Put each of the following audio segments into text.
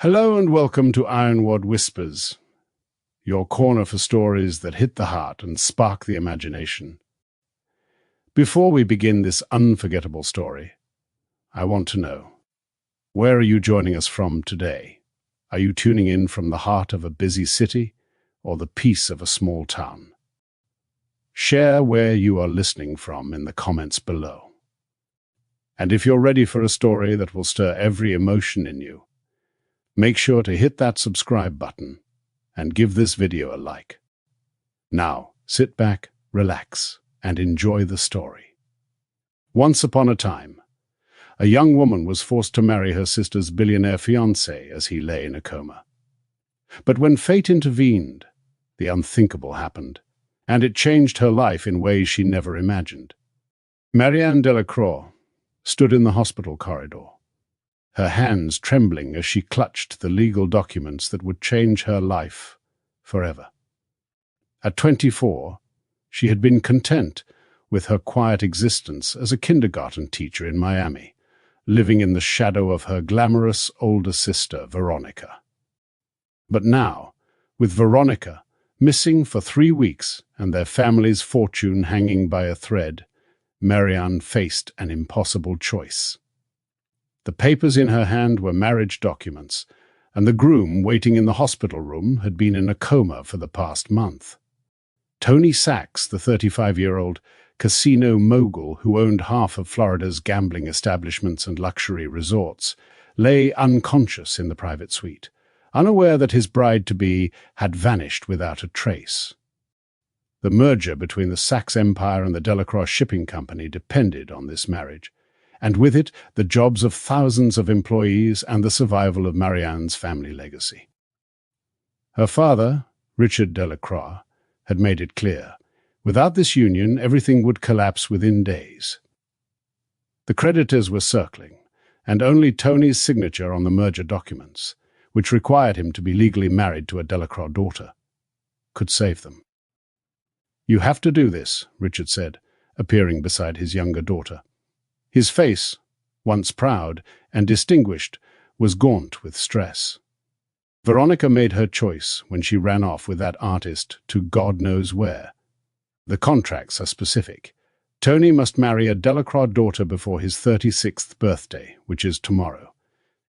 Hello and welcome to Ironwad Whispers, your corner for stories that hit the heart and spark the imagination. Before we begin this unforgettable story, I want to know, where are you joining us from today? Are you tuning in from the heart of a busy city or the peace of a small town? Share where you are listening from in the comments below. And if you're ready for a story that will stir every emotion in you, make sure to hit that subscribe button and give this video a like. Now, sit back, relax, and enjoy the story. Once upon a time, a young woman was forced to marry her sister's billionaire fiancé as he lay in a coma. But when fate intervened, the unthinkable happened, and it changed her life in ways she never imagined. Marianne Delacroix stood in the hospital corridor, her hands trembling as she clutched the legal documents that would change her life forever. At 24, she had been content with her quiet existence as a kindergarten teacher in Miami, living in the shadow of her glamorous older sister, Veronica. But now, with Veronica missing for 3 weeks and their family's fortune hanging by a thread, Marianne faced an impossible choice. The papers in her hand were marriage documents, and the groom waiting in the hospital room had been in a coma for the past month. Tony Sachs, the 35-year-old casino mogul who owned half of Florida's gambling establishments and luxury resorts, lay unconscious in the private suite, unaware that his bride-to-be had vanished without a trace. The merger between the Sachs empire and the Delacroix shipping company depended on this marriage, and with it the jobs of thousands of employees and the survival of Marianne's family legacy. Her father, Richard Delacroix, had made it clear, without this union everything would collapse within days. The creditors were circling, and only Tony's signature on the merger documents, which required him to be legally married to a Delacroix daughter, could save them. "You have to do this," Richard said, appearing beside his younger daughter. His face, once proud and distinguished, was gaunt with stress. Veronica made her choice when she ran off with that artist to God knows where. The contracts are specific. Tony must marry a Delacroix daughter before his 36th birthday, which is tomorrow.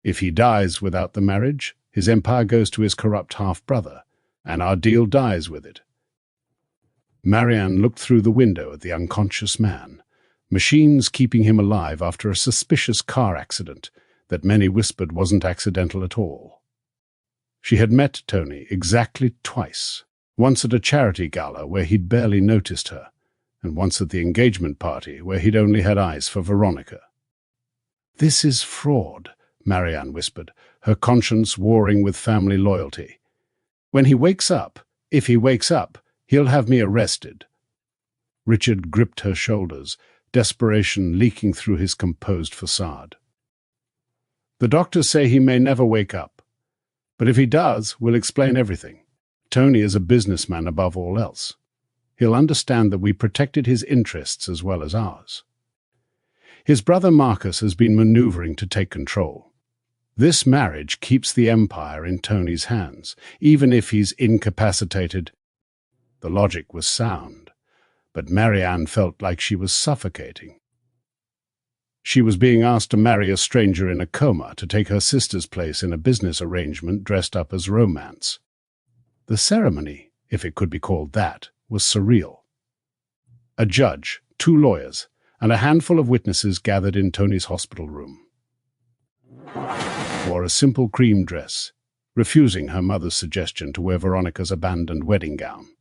If he dies without the marriage, his empire goes to his corrupt half-brother, and our deal dies with it. Marianne looked through the window at the unconscious man, machines keeping him alive after a suspicious car accident that many whispered wasn't accidental at all. She had met Tony exactly twice, once at a charity gala where he'd barely noticed her, and once at the engagement party where he'd only had eyes for Veronica. "This is fraud," Marianne whispered, her conscience warring with family loyalty. "When he wakes up, if he wakes up, he'll have me arrested." Richard gripped her shoulders, desperation leaking through his composed facade. "The doctors say he may never wake up. But if he does, we'll explain everything. Tony is a businessman above all else. He'll understand that we protected his interests as well as ours. His brother Marcus has been maneuvering to take control. This marriage keeps the empire in Tony's hands, even if he's incapacitated." The logic was sound, but Marianne felt like she was suffocating. She was being asked to marry a stranger in a coma to take her sister's place in a business arrangement dressed up as romance. The ceremony, if it could be called that, was surreal. A judge, 2 lawyers, and a handful of witnesses gathered in Tony's hospital room. Wore a simple cream dress, refusing her mother's suggestion to wear Veronica's abandoned wedding gown.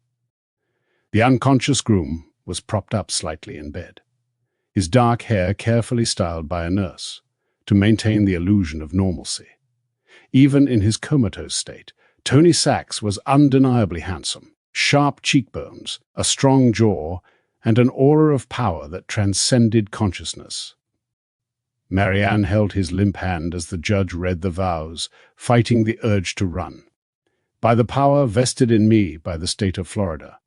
The unconscious groom was propped up slightly in bed, his dark hair carefully styled by a nurse to maintain the illusion of normalcy. Even in his comatose state, Tony Sachs was undeniably handsome, sharp cheekbones, a strong jaw, and an aura of power that transcended consciousness. Marianne held his limp hand as the judge read the vows, fighting the urge to run. "By the power vested in me by the state of Florida,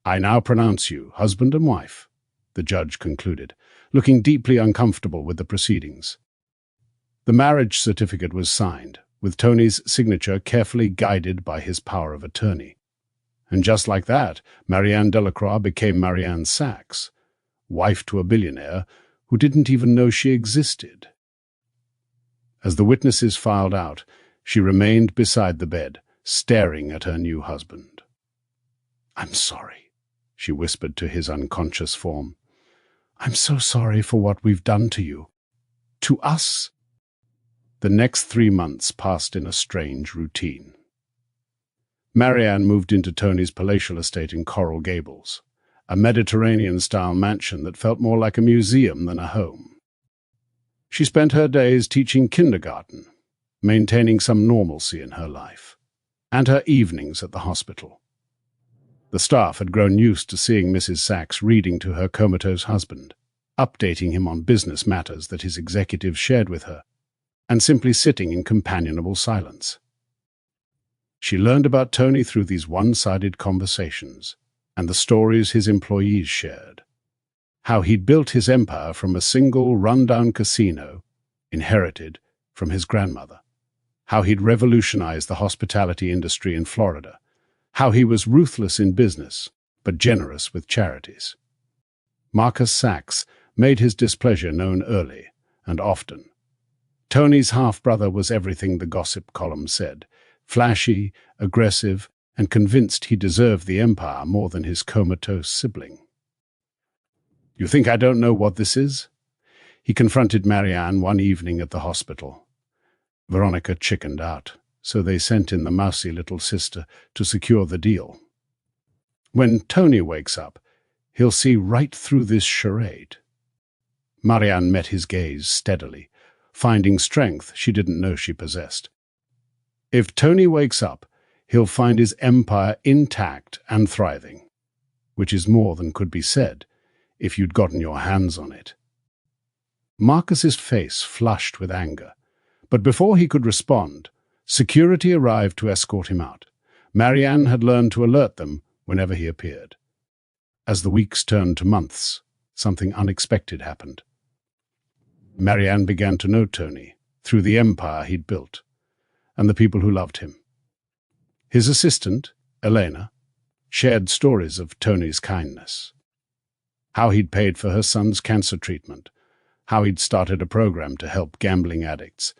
I now pronounce you husband and wife," the judge concluded, looking deeply uncomfortable with the proceedings. The marriage certificate was signed, with Tony's signature carefully guided by his power of attorney. And just like that, Marianne Delacroix became Marianne Sachs, wife to a billionaire who didn't even know she existed. As the witnesses filed out, she remained beside the bed, staring at her new husband. "I'm sorry," she whispered to his unconscious form. "I'm so sorry for what we've done to you. To us." The next 3 months passed in a strange routine. Marianne moved into Tony's palatial estate in Coral Gables, a Mediterranean-style mansion that felt more like a museum than a home. She spent her days teaching kindergarten, maintaining some normalcy in her life, and her evenings at the hospital. The staff had grown used to seeing Mrs. Sachs reading to her comatose husband, updating him on business matters that his executives shared with her, and simply sitting in companionable silence. She learned about Tony through these one-sided conversations and the stories his employees shared. How he'd built his empire from a single run-down casino, inherited from his grandmother. How he'd revolutionized the hospitality industry in Florida. How he was ruthless in business, but generous with charities. Marcus Sachs made his displeasure known early and often. Tony's half-brother was everything the gossip column said, flashy, aggressive, and convinced he deserved the empire more than his comatose sibling. "You think I don't know what this is?" He confronted Marianne one evening at the hospital. Veronica chickened out, so they sent in the mousy little sister to secure the deal. "When Tony wakes up, he'll see right through this charade." Marianne met his gaze steadily, finding strength she didn't know she possessed. "If Tony wakes up, he'll find his empire intact and thriving, which is more than could be said if you'd gotten your hands on it." Marcus's face flushed with anger, but before he could respond, security arrived to escort him out. Marianne had learned to alert them whenever he appeared. As the weeks turned to months, something unexpected happened. Marianne began to know Tony through the empire he'd built and the people who loved him. His assistant, Elena, shared stories of Tony's kindness. How he'd paid for her son's cancer treatment, how he'd started a program to help gambling addicts,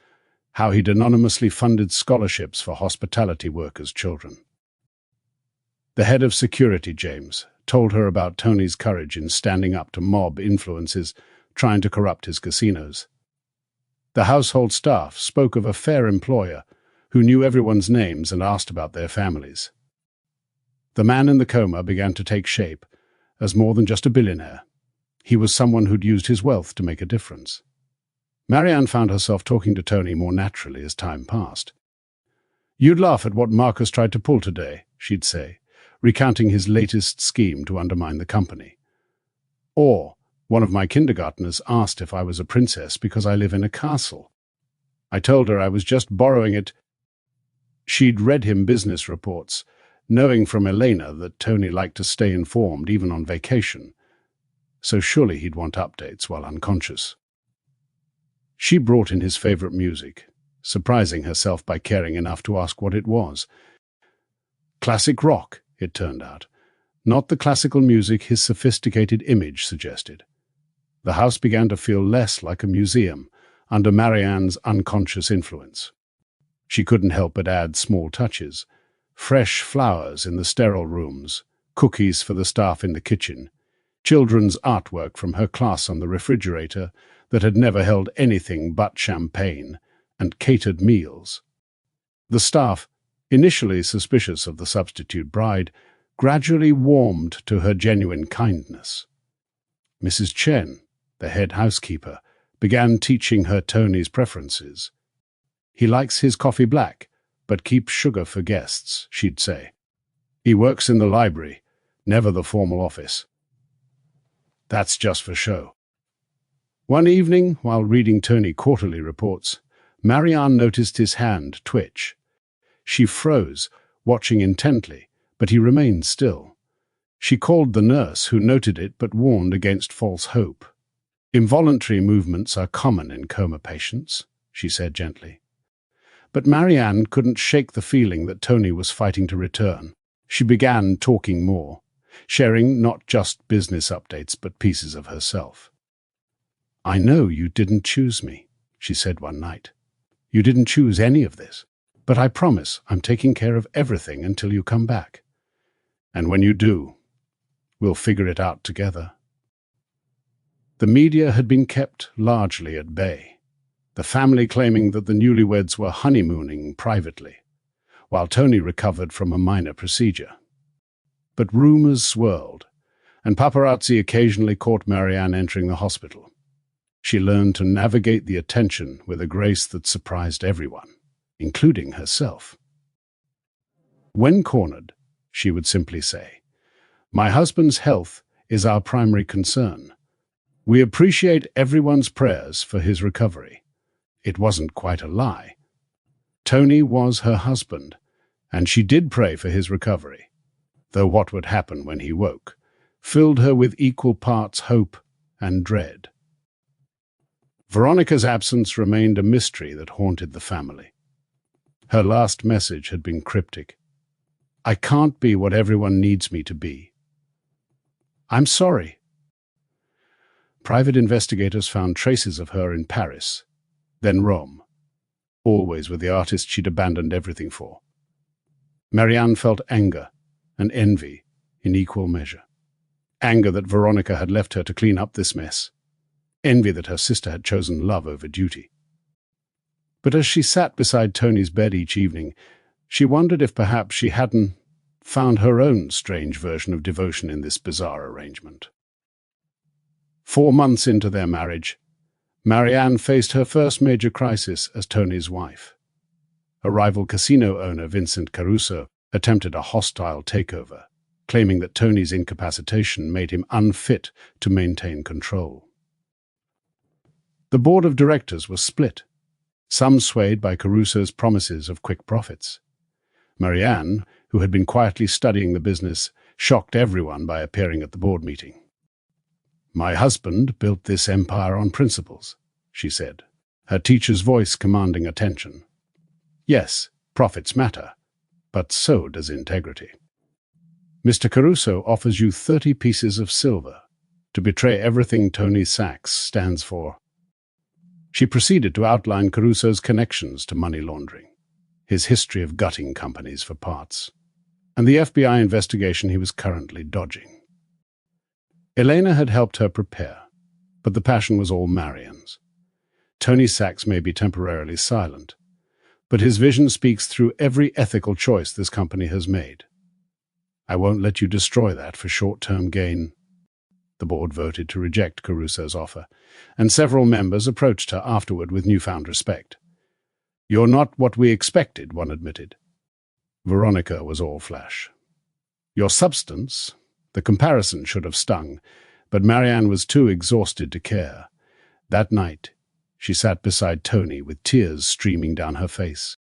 how he'd anonymously funded scholarships for hospitality workers' children. The head of security, James, told her about Tony's courage in standing up to mob influences trying to corrupt his casinos. The household staff spoke of a fair employer who knew everyone's names and asked about their families. The man in the coma began to take shape as more than just a billionaire. He was someone who'd used his wealth to make a difference. Marianne found herself talking to Tony more naturally as time passed. "You'd laugh at what Marcus tried to pull today," she'd say, recounting his latest scheme to undermine the company. Or, "One of my kindergartners asked if I was a princess because I live in a castle. I told her I was just borrowing it." She'd read him business reports, knowing from Elena that Tony liked to stay informed even on vacation, so surely he'd want updates while unconscious. She brought in his favorite music, surprising herself by caring enough to ask what it was. Classic rock, it turned out, not the classical music his sophisticated image suggested. The house began to feel less like a museum under Marianne's unconscious influence. She couldn't help but add small touches. Fresh flowers in the sterile rooms, cookies for the staff in the kitchen, children's artwork from her class on the refrigerator that had never held anything but champagne, and catered meals. The staff, initially suspicious of the substitute bride, gradually warmed to her genuine kindness. Mrs. Chen, the head housekeeper, began teaching her Tony's preferences. "He likes his coffee black, but keeps sugar for guests," she'd say. "He works in the library, never the formal office. That's just for show." One evening, while reading Tony quarterly reports, Marianne noticed his hand twitch. She froze, watching intently, but he remained still. She called the nurse, who noted it but warned against false hope. "Involuntary movements are common in coma patients," she said gently. But Marianne couldn't shake the feeling that Tony was fighting to return. She began talking more, sharing not just business updates but pieces of herself. "I know you didn't choose me," she said one night. "You didn't choose any of this. But I promise I'm taking care of everything until you come back. And when you do, we'll figure it out together." The media had been kept largely at bay, the family claiming that the newlyweds were honeymooning privately, while Tony recovered from a minor procedure. But rumors swirled, and paparazzi occasionally caught Marianne entering the hospital. She learned to navigate the attention with a grace that surprised everyone, including herself. When cornered, she would simply say, "My husband's health is our primary concern. We appreciate everyone's prayers for his recovery." It wasn't quite a lie. Tony was her husband, and she did pray for his recovery, though what would happen when he woke filled her with equal parts hope and dread. Veronica's absence remained a mystery that haunted the family. Her last message had been cryptic. "I can't be what everyone needs me to be. I'm sorry." Private investigators found traces of her in Paris, then Rome, always with the artist she'd abandoned everything for. Marianne felt anger and envy in equal measure. Anger that Veronica had left her to clean up this mess. Envy that her sister had chosen love over duty. But as she sat beside Tony's bed each evening, she wondered if perhaps she hadn't found her own strange version of devotion in this bizarre arrangement. 4 months into their marriage, Marianne faced her first major crisis as Tony's wife. A rival casino owner, Vincent Caruso, attempted a hostile takeover, claiming that Tony's incapacitation made him unfit to maintain control. The board of directors was split, some swayed by Caruso's promises of quick profits. Marianne, who had been quietly studying the business, shocked everyone by appearing at the board meeting. "My husband built this empire on principles," she said, her teacher's voice commanding attention. "Yes, profits matter, but so does integrity. Mr. Caruso offers you 30 pieces of silver to betray everything Tony Sachs stands for." She proceeded to outline Caruso's connections to money laundering, his history of gutting companies for parts, and the FBI investigation he was currently dodging. Elena had helped her prepare, but the passion was all Marianne's. Tony Sachs may be temporarily silent, but his vision speaks through every ethical choice this company has made. "I won't let you destroy that for short-term gain." The board voted to reject Caruso's offer, and several members approached her afterward with newfound respect. "You're not what we expected," one admitted. Veronica was all flash. "Your substance?" The comparison should have stung, but Marianne was too exhausted to care. That night, she sat beside Tony with tears streaming down her face.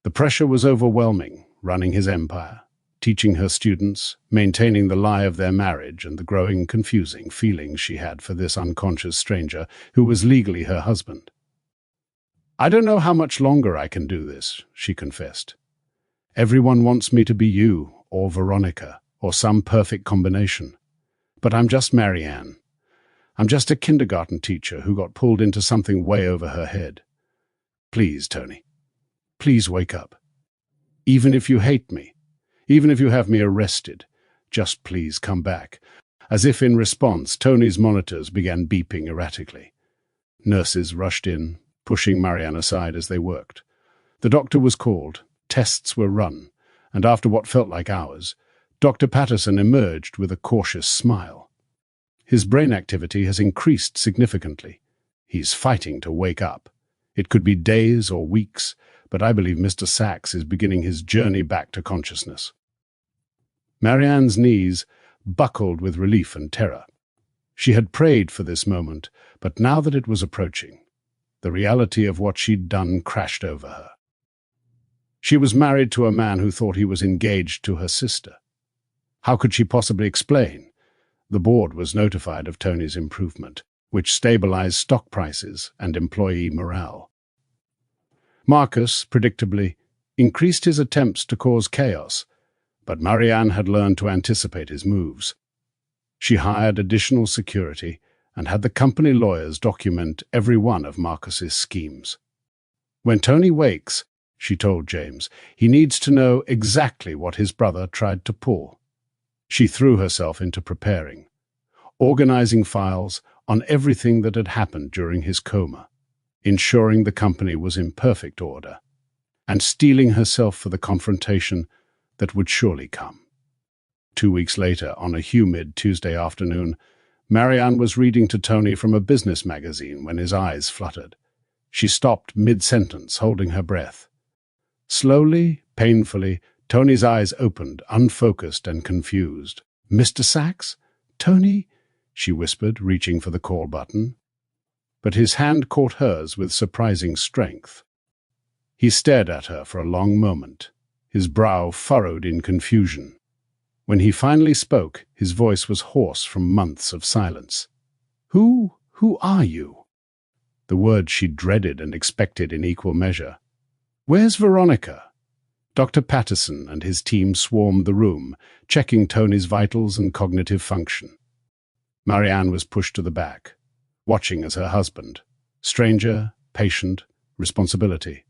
The pressure was overwhelming, running his empire, teaching her students, maintaining the lie of their marriage and the growing, confusing feelings she had for this unconscious stranger who was legally her husband. "I don't know how much longer I can do this," she confessed. "Everyone wants me to be you, or Veronica, or some perfect combination. But I'm just Marianne. I'm just a kindergarten teacher who got pulled into something way over her head. Please, Tony, please wake up. Even if you hate me, even if you have me arrested, just please come back." As if in response, Tony's monitors began beeping erratically. Nurses rushed in, pushing Marianne aside as they worked. The doctor was called, tests were run, and after what felt like hours, Dr. Patterson emerged with a cautious smile. His brain activity has increased significantly. He's fighting to wake up. It could be days or weeks, but I believe Mr. Sachs is beginning his journey back to consciousness. Marianne's knees buckled with relief and terror. She had prayed for this moment, but now that it was approaching, the reality of what she'd done crashed over her. She was married to a man who thought he was engaged to her sister. How could she possibly explain? The board was notified of Tony's improvement, which stabilized stock prices and employee morale. Marcus, predictably, increased his attempts to cause chaos, but Marianne had learned to anticipate his moves. She hired additional security and had the company lawyers document every one of Marcus's schemes. When Tony wakes, she told James, he needs to know exactly what his brother tried to pull. She threw herself into preparing, organizing files on everything that had happened during his coma, ensuring the company was in perfect order, and steeling herself for the confrontation that would surely come. 2 weeks later, on a humid Tuesday afternoon, Marianne was reading to Tony from a business magazine when his eyes fluttered. She stopped mid-sentence, holding her breath. Slowly, painfully, Tony's eyes opened, unfocused and confused. "Mr. Sachs? Tony?" she whispered, reaching for the call button. But his hand caught hers with surprising strength. He stared at her for a long moment, his brow furrowed in confusion. When he finally spoke, his voice was hoarse from months of silence. Who are you?" The word she dreaded and expected in equal measure. "Where's Veronica?" Dr. Patterson and his team swarmed the room, checking Tony's vitals and cognitive function. Marianne was pushed to the back, watching as her husband, stranger, patient, responsibility,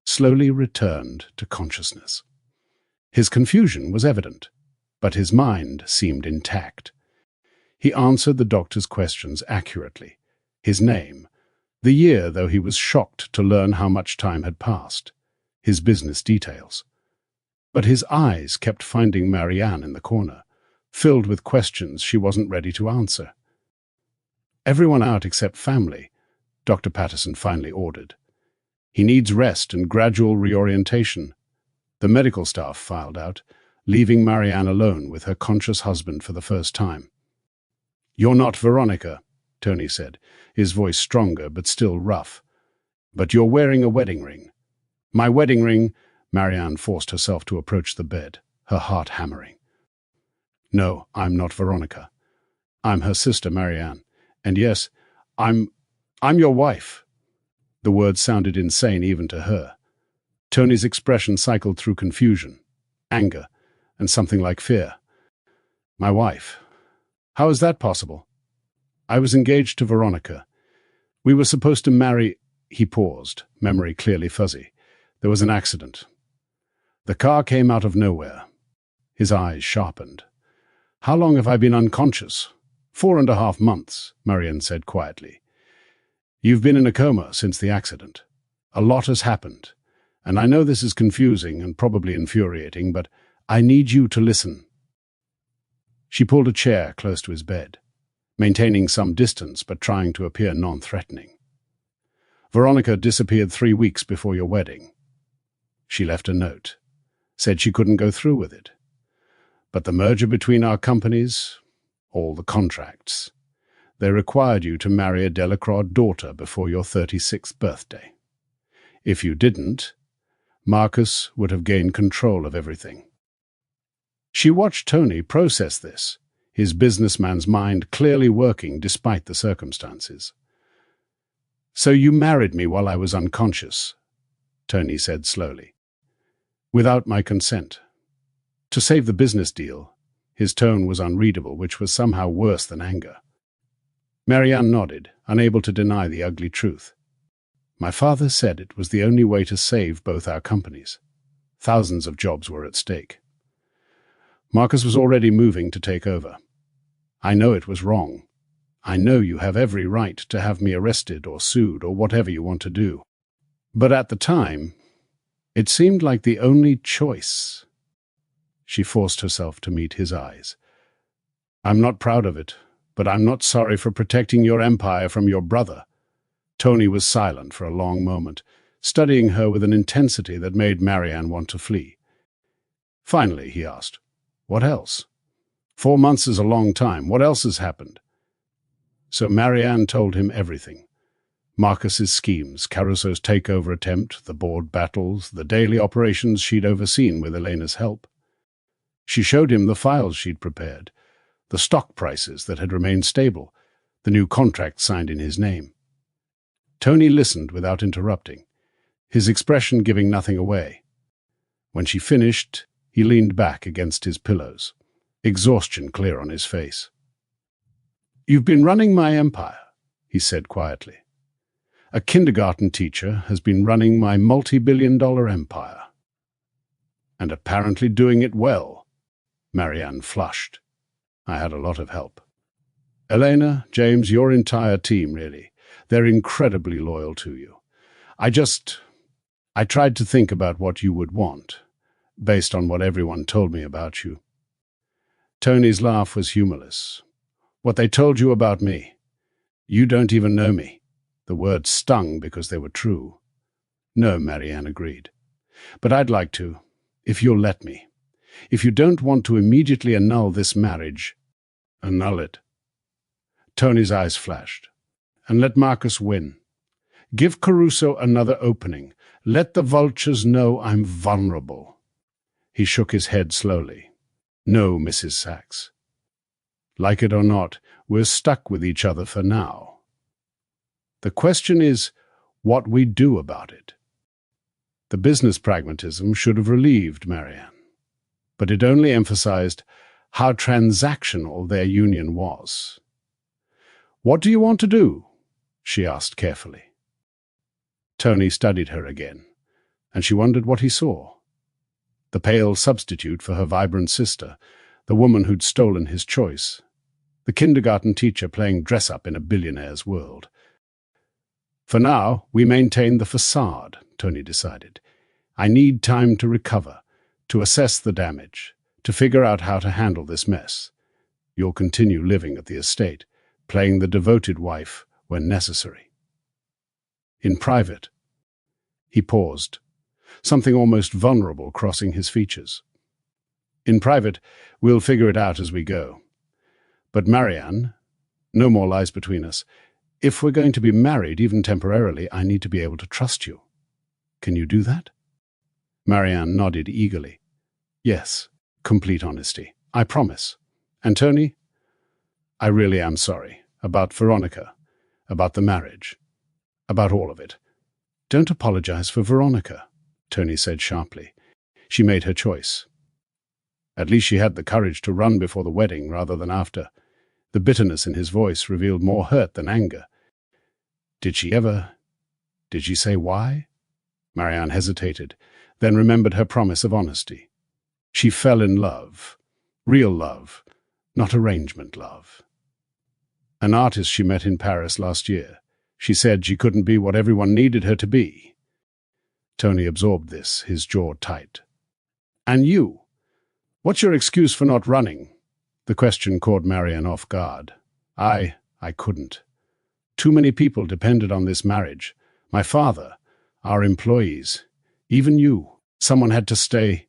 slowly returned to consciousness. His confusion was evident, but his mind seemed intact. He answered the doctor's questions accurately. His name, the year, though he was shocked to learn how much time had passed, his business details. But his eyes kept finding Marianne in the corner, filled with questions she wasn't ready to answer. "Everyone out except family," Dr. Patterson finally ordered. "He needs rest and gradual reorientation." The medical staff filed out, leaving Marianne alone with her conscious husband for the first time. "You're not Veronica," Tony said, his voice stronger but still rough. "But you're wearing a wedding ring." "My wedding ring?" Marianne forced herself to approach the bed, her heart hammering. "No, I'm not Veronica. I'm her sister, Marianne. And yes, I'm your wife." The words sounded insane even to her. Tony's expression cycled through confusion, anger, and something like fear. "My wife? How is that possible? I was engaged to Veronica. We were supposed to marry—" He paused, memory clearly fuzzy. "There was an accident. The car came out of nowhere." His eyes sharpened. "How long have I been unconscious?" 4.5 months, Marianne said quietly. "You've been in a coma since the accident. A lot has happened, and I know this is confusing and probably infuriating, but I need you to listen." She pulled a chair close to his bed, maintaining some distance but trying to appear non-threatening. "Veronica disappeared 3 weeks before your wedding. She left a note, said she couldn't go through with it. But the merger between our companies, all the contracts, they required you to marry a Delacroix daughter before your 36th birthday. If you didn't, Marcus would have gained control of everything." She watched Tony process this, his businessman's mind clearly working despite the circumstances. "So you married me while I was unconscious," Tony said slowly. "Without my consent. To save the business deal." His tone was unreadable, which was somehow worse than anger. Marianne nodded, unable to deny the ugly truth. "My father said it was the only way to save both our companies. Thousands of jobs were at stake. Marcus was already moving to take over. I know it was wrong. I know you have every right to have me arrested or sued or whatever you want to do. But at the time, it seemed like the only choice." She forced herself to meet his eyes. "I'm not proud of it, but I'm not sorry for protecting your empire from your brother." Tony was silent for a long moment, studying her with an intensity that made Marianne want to flee. Finally, he asked, "What else? 4 months is a long time. What else has happened?" So Marianne told him everything. Marcus's schemes, Caruso's takeover attempt, the board battles, the daily operations she'd overseen with Elena's help. She showed him the files she'd prepared, the stock prices that had remained stable, the new contract signed in his name. Tony listened without interrupting, his expression giving nothing away. When she finished, he leaned back against his pillows, exhaustion clear on his face. "You've been running my empire," he said quietly. "A kindergarten teacher has been running my multi-billion-dollar empire. And apparently doing it well." Marianne flushed. "I had a lot of help. Elena, James, your entire team, really. They're incredibly loyal to you. I tried to think about what you would want, based on what everyone told me about you." Tony's laugh was humorless. "What they told you about me? You don't even know me." The words stung because they were true. "No," Marianne agreed. "But I'd like to, if you'll let me. If you don't want to immediately annul this marriage, annul it." Tony's eyes flashed. "And let Marcus win. Give Caruso another opening. Let the vultures know I'm vulnerable." He shook his head slowly. "No, Mrs. Sachs. Like it or not, we're stuck with each other for now. The question is what we do about it." The business pragmatism should have relieved Marianne, but it only emphasized how transactional their union was. "What do you want to do?" she asked carefully. Tony studied her again, and she wondered what he saw. The pale substitute for her vibrant sister, the woman who'd stolen his choice, the kindergarten teacher playing dress-up in a billionaire's world. "For now, we maintain the facade," Tony decided. "I need time to recover, to assess the damage, to figure out how to handle this mess. You'll continue living at the estate, playing the devoted wife when necessary. In private." He paused, something almost vulnerable crossing his features. "In private, we'll figure it out as we go. But Marianne, no more lies between us. If we're going to be married, even temporarily, I need to be able to trust you. Can you do that?" Marianne nodded eagerly. "Yes, complete honesty. I promise. And Tony, I really am sorry. About Veronica, about the marriage, about all of it." "Don't apologize for Veronica," Tony said sharply. "She made her choice." At least she had the courage to run before the wedding rather than after. The bitterness in his voice revealed more hurt than anger. Did she say why? Marianne hesitated, then remembered her promise of honesty. She fell in love. Real love, not arrangement love. An artist she met in Paris last year. She said she couldn't be what everyone needed her to be. Tony absorbed this, his jaw tight. "And you? What's your excuse for not running?" The question caught Marianne off guard. I couldn't. Too many people depended on this marriage. My father, our employees, even you. Someone had to stay.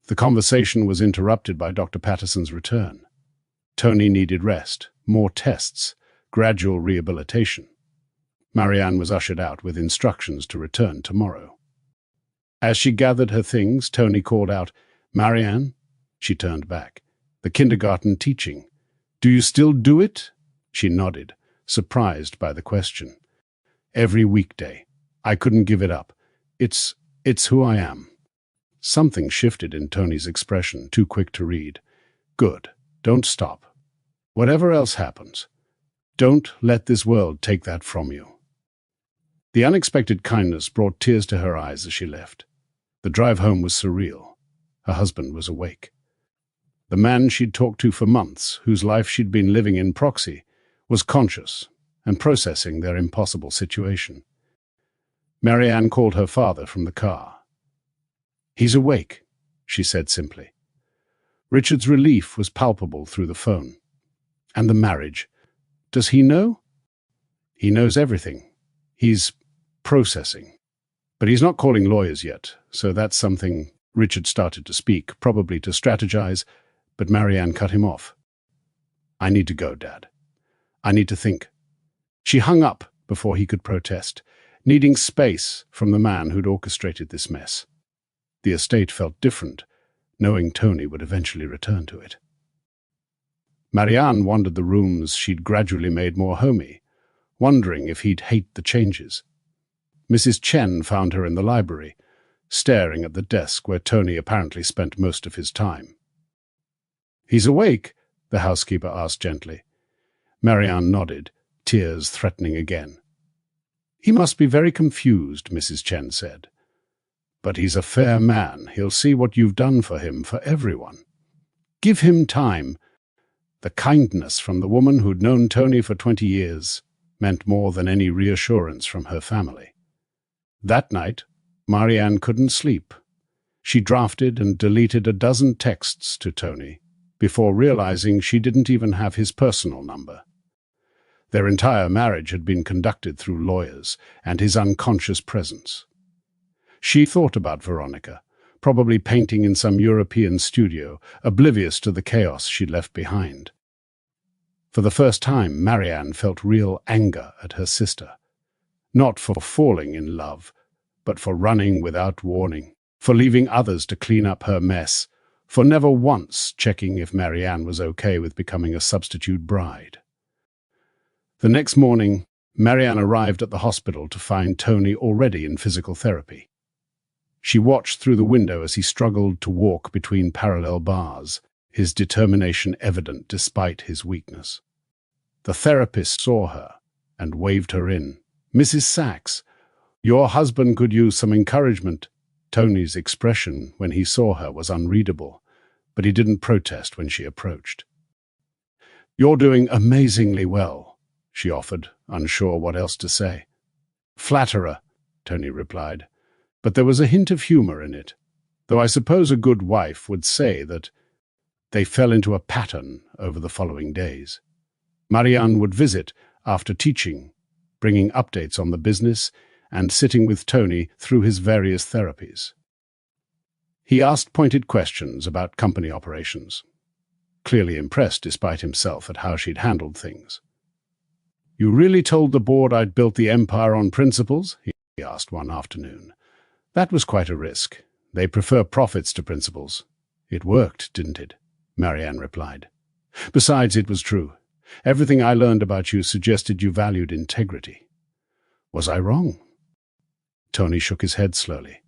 The conversation was interrupted by Dr. Patterson's return. Tony needed rest, more tests, gradual rehabilitation. Marianne was ushered out with instructions to return tomorrow. As she gathered her things, Tony called out, "Marianne?" She turned back. "The kindergarten teaching. Do you still do it?" She nodded, surprised by the question. "Every weekday. I couldn't give it up. It's who I am." Something shifted in Tony's expression, too quick to read. "Good. Don't stop. Whatever else happens, don't let this world take that from you." The unexpected kindness brought tears to her eyes as she left. The drive home was surreal. Her husband was awake. The man she'd talked to for months, whose life she'd been living in proxy, was conscious and processing their impossible situation. Marianne called her father from the car. "He's awake," she said simply. Richard's relief was palpable through the phone. "And the marriage? Does he know?" "He knows everything. He's processing. But he's not calling lawyers yet, so that's something." Richard started to speak, probably to strategize, but Marianne cut him off. "I need to go, Dad. I need to think." She hung up before he could protest, needing space from the man who'd orchestrated this mess. The estate felt different, knowing Tony would eventually return to it. Marianne wandered the rooms she'd gradually made more homey, wondering if he'd hate the changes. Mrs. Chen found her in the library, staring at the desk where Tony apparently spent most of his time. "He's awake?" the housekeeper asked gently. Marianne nodded, tears threatening again. "He must be very confused," Mrs. Chen said. "But he's a fair man. He'll see what you've done for him, for everyone. Give him time." The kindness from the woman who'd known Tony for 20 years meant more than any reassurance from her family. That night, Marianne couldn't sleep. She drafted and deleted a dozen texts to Tony before realizing she didn't even have his personal number. Their entire marriage had been conducted through lawyers and his unconscious presence. She thought about Veronica, probably painting in some European studio, oblivious to the chaos she'd left behind. For the first time, Marianne felt real anger at her sister. Not for falling in love, but for running without warning, for leaving others to clean up her mess, for never once checking if Marianne was okay with becoming a substitute bride. The next morning, Marianne arrived at the hospital to find Tony already in physical therapy. She watched through the window as he struggled to walk between parallel bars, his determination evident despite his weakness. The therapist saw her and waved her in. "Mrs. Sachs, your husband could use some encouragement." Tony's expression when he saw her was unreadable, but he didn't protest when she approached. "You're doing amazingly well," she offered, unsure what else to say. "Flatterer," Tony replied, but there was a hint of humor in it, though I suppose a good wife would say that. They fell into a pattern over the following days. Marianne would visit after teaching, bringing updates on the business and sitting with Tony through his various therapies. He asked pointed questions about company operations, clearly impressed despite himself at how she'd handled things. "You really told the board I'd built the empire on principles?" he asked one afternoon. "That was quite a risk. They prefer profits to principles." "It worked, didn't it?" Marianne replied. "Besides, it was true. Everything I learned about you suggested you valued integrity." "Was I wrong?" Tony shook his head slowly.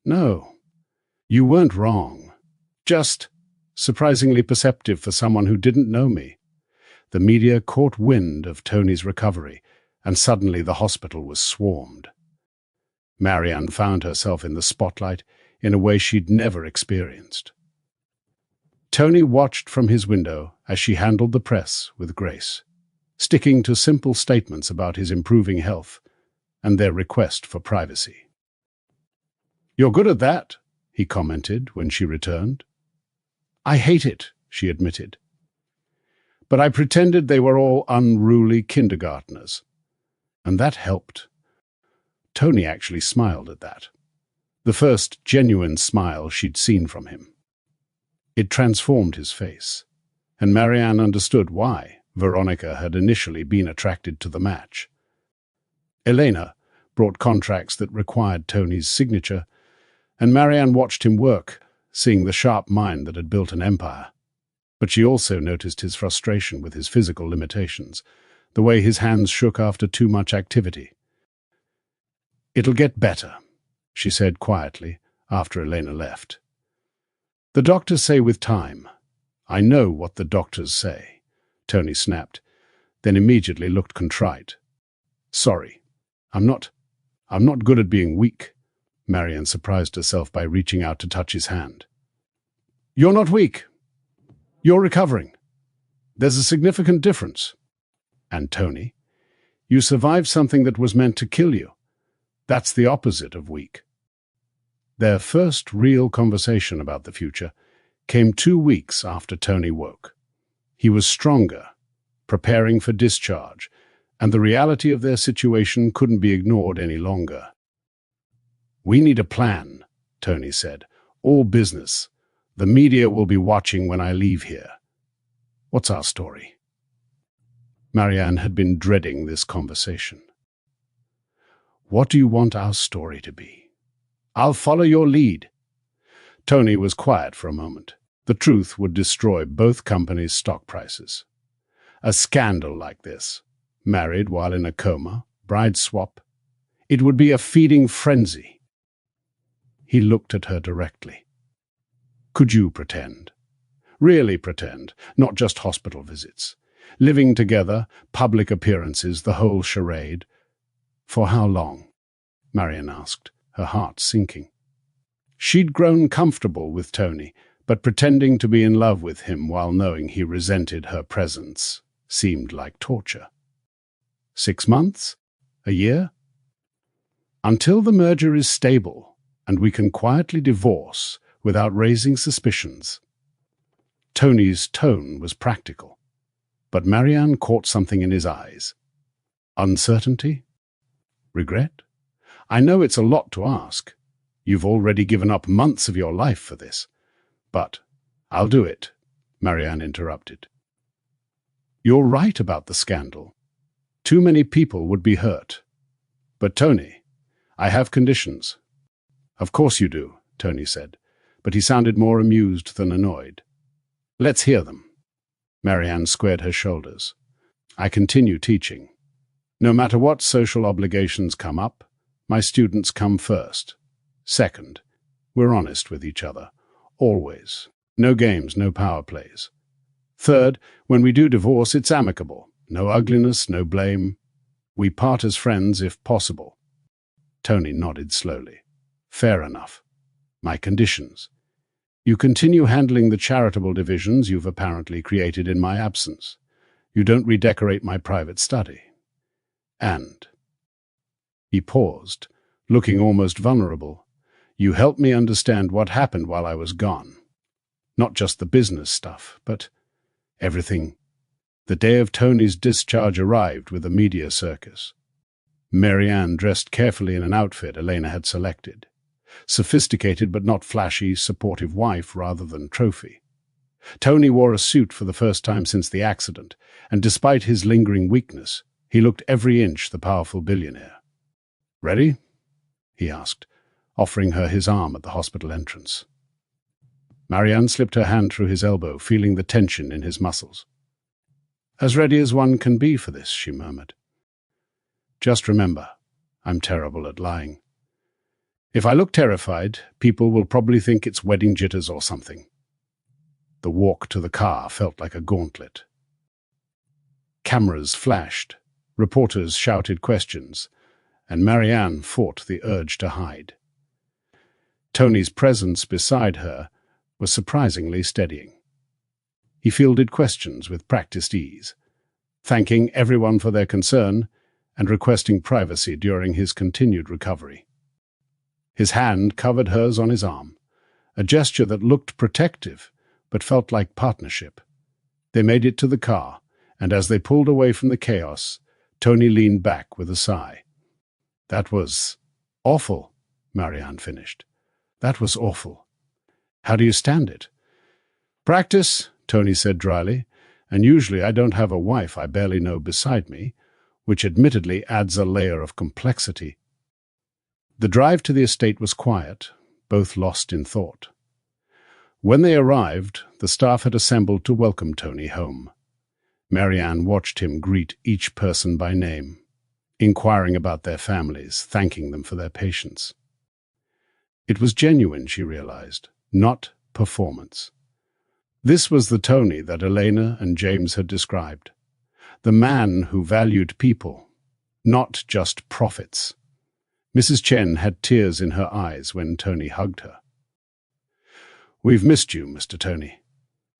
"No, you weren't wrong. Just surprisingly perceptive for someone who didn't know me." The media caught wind of Tony's recovery, and suddenly the hospital was swarmed. Marianne found herself in the spotlight in a way she'd never experienced. Tony watched from his window as she handled the press with grace, sticking to simple statements about his improving health and their request for privacy. "You're good at that," he commented when she returned. "I hate it," she admitted. "But I pretended they were all unruly kindergartners, and that helped." Tony actually smiled at that, the first genuine smile she'd seen from him. It transformed his face, and Marianne understood why Veronica had initially been attracted to the match. Elena brought contracts that required Tony's signature, and Marianne watched him work, seeing the sharp mind that had built an empire. But she also noticed his frustration with his physical limitations, the way his hands shook after too much activity. "It'll get better," she said quietly after Elena left. "The doctors say with time." "I know what the doctors say," Tony snapped, then immediately looked contrite. "Sorry, I'm not good at being weak." Marianne surprised herself by reaching out to touch his hand. "You're not weak. You're recovering. There's a significant difference." "And Tony, you survived something that was meant to kill you. That's the opposite of weak." Their first real conversation about the future came 2 weeks after Tony woke. He was stronger, preparing for discharge, and the reality of their situation couldn't be ignored any longer. "We need a plan," Tony said. "All business. The media will be watching when I leave here." "What's our story?" Marianne had been dreading this conversation. "What do you want our story to be?" "I'll follow your lead." Tony was quiet for a moment. The truth would destroy both companies' stock prices. A scandal like this, married while in a coma, bride swap. It would be a feeding frenzy. He looked at her directly. Could you pretend? Really pretend, not just hospital visits. Living together, public appearances, the whole charade. For how long? Marianne asked, her heart sinking. She'd grown comfortable with Tony, but pretending to be in love with him while knowing he resented her presence seemed like torture. 6 months? A year? Until the merger is stable and we can quietly divorce without raising suspicions. Tony's tone was practical, but Marianne caught something in his eyes. Uncertainty? Regret? I know it's a lot to ask. You've already given up months of your life for this. But I'll do it, Marianne interrupted. You're right about the scandal. Too many people would be hurt. But Tony, I have conditions. Of course you do, Tony said, but he sounded more amused than annoyed. Let's hear them. Marianne squared her shoulders. I continue teaching. No matter what social obligations come up, my students come first. Second, we're honest with each other. Always. No games, no power plays. Third, when we do divorce, it's amicable. No ugliness, no blame. We part as friends if possible. Tony nodded slowly. Fair enough. My conditions. You continue handling the charitable divisions you've apparently created in my absence. You don't redecorate my private study. And he paused, looking almost vulnerable. You helped me understand what happened while I was gone. Not just the business stuff, but everything. The day of Tony's discharge arrived with a media circus. Marianne dressed carefully in an outfit Elena had selected. Sophisticated but not flashy, supportive wife rather than trophy. Tony wore a suit for the first time since the accident, and despite his lingering weakness, he looked every inch the powerful billionaire. Ready? He asked, offering her his arm at the hospital entrance. Marianne slipped her hand through his elbow, feeling the tension in his muscles. As ready as one can be for this, she murmured. Just remember, I'm terrible at lying. If I look terrified, people will probably think it's wedding jitters or something. The walk to the car felt like a gauntlet. Cameras flashed, reporters shouted questions, and Marianne fought the urge to hide. Tony's presence beside her was surprisingly steadying. He fielded questions with practiced ease, thanking everyone for their concern and requesting privacy during his continued recovery. His hand covered hers on his arm, a gesture that looked protective but felt like partnership. They made it to the car, and as they pulled away from the chaos, Tony leaned back with a sigh. That was awful, Marianne finished. That was awful. How do you stand it? Practice, Tony said dryly, and usually I don't have a wife I barely know beside me, which admittedly adds a layer of complexity. The drive to the estate was quiet, both lost in thought. When they arrived, the staff had assembled to welcome Tony home. Marianne watched him greet each person by name, inquiring about their families, thanking them for their patience. It was genuine, she realized, not performance. This was the Tony that Elena and James had described, the man who valued people, not just profits. Mrs. Chen had tears in her eyes when Tony hugged her. We've missed you, Mr. Tony,